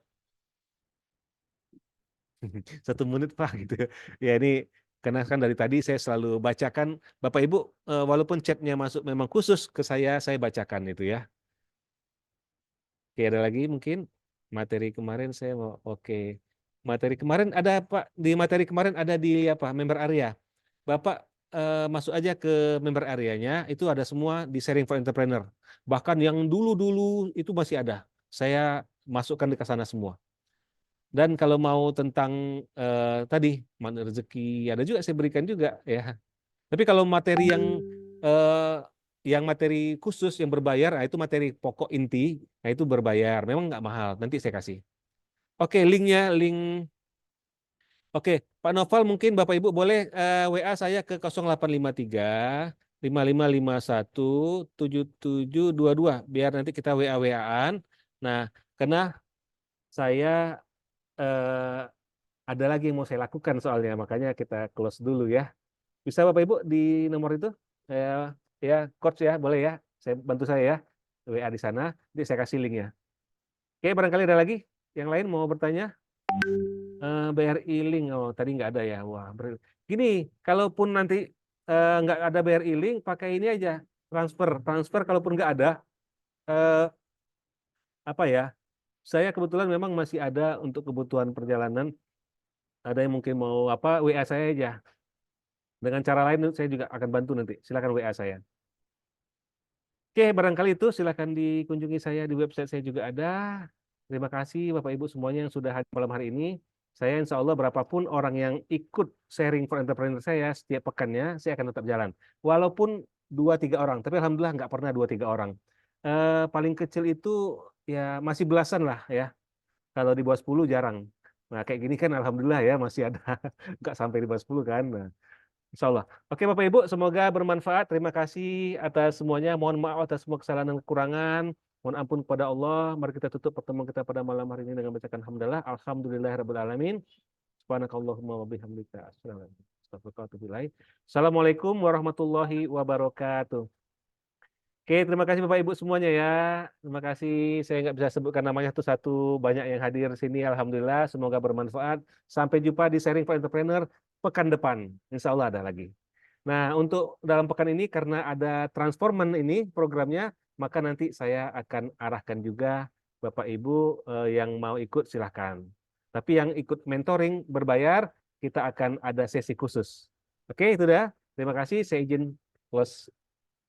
[SPEAKER 2] 1 menit Pak gitu. Ya ini karena kan dari tadi saya selalu bacakan, Bapak Ibu, walaupun chatnya masuk memang khusus ke saya bacakan itu ya. Oke, ada lagi mungkin materi kemarin saya mau oke. Materi kemarin ada Pak, di materi kemarin ada di apa? Member area. Bapak masuk aja ke member areanya, itu ada semua di sharing for entrepreneur. Bahkan yang dulu-dulu itu masih ada. Saya masukkan ke sana semua. Dan kalau mau tentang tadi mana rezeki ada juga saya berikan juga ya. Tapi kalau materi yang materi khusus yang berbayar, nah itu materi pokok inti, nah itu berbayar. Memang nggak mahal. Nanti saya kasih. Oke, linknya link. Oke, Pak Noval mungkin Bapak Ibu boleh WA saya ke 0853 5551 7722 biar nanti kita WA-WA-an. Nah, karena saya eh, ada lagi yang mau saya lakukan soalnya, makanya kita close dulu ya. Bisa Bapak Ibu di nomor itu? Ya, coach ya, boleh ya. Saya bantu saya ya. WA di sana, nanti saya kasih linknya. Oke, barangkali ada lagi yang lain mau bertanya? BRI Link, oh tadi nggak ada ya. Wah, gini, kalaupun nanti nggak ada BRI Link, pakai ini aja, transfer. Transfer kalaupun nggak ada, eh, apa ya? Saya kebetulan memang masih ada untuk kebutuhan perjalanan. Ada yang mungkin mau apa, WA saya aja. Dengan cara lain saya juga akan bantu nanti. Silakan WA saya. Oke, barangkali itu silakan dikunjungi saya di website saya juga ada. Terima kasih Bapak Ibu semuanya yang sudah hadir malam hari ini. Saya insya Allah berapapun orang yang ikut sharing for entrepreneur saya setiap pekannya, saya akan tetap jalan. Walaupun 2-3 orang, tapi alhamdulillah nggak pernah 2-3 orang. Paling kecil itu ya masih belasan lah ya. Kalau di bawah 10 jarang. Nah kayak gini kan alhamdulillah ya masih ada nggak sampai di bawah 10 kan. Nah, insya Allah. Oke Bapak Ibu, semoga bermanfaat. Terima kasih atas semuanya. Mohon maaf atas semua kesalahan dan kekurangan. Mohon ampun kepada Allah. Mari kita tutup pertemuan kita pada malam hari ini dengan bacakan hamdalah. Alhamdulillahirabbil alamin. Subhanakallahumma wa bihamdika. Assalamualaikum warahmatullahi wabarakatuh. Oke, terima kasih Bapak Ibu semuanya ya. Terima kasih. Saya nggak bisa sebutkan namanya satu-satu. Banyak yang hadir di sini. Alhamdulillah. Semoga bermanfaat. Sampai jumpa di Sharing for Entrepreneur pekan depan. Insya Allah ada lagi. Nah, untuk dalam pekan ini karena ada transforman ini programnya, maka nanti saya akan arahkan juga Bapak Ibu yang mau ikut silahkan. Tapi yang ikut mentoring berbayar, kita akan ada sesi khusus. Oke, itu dah. Terima kasih. Saya izin close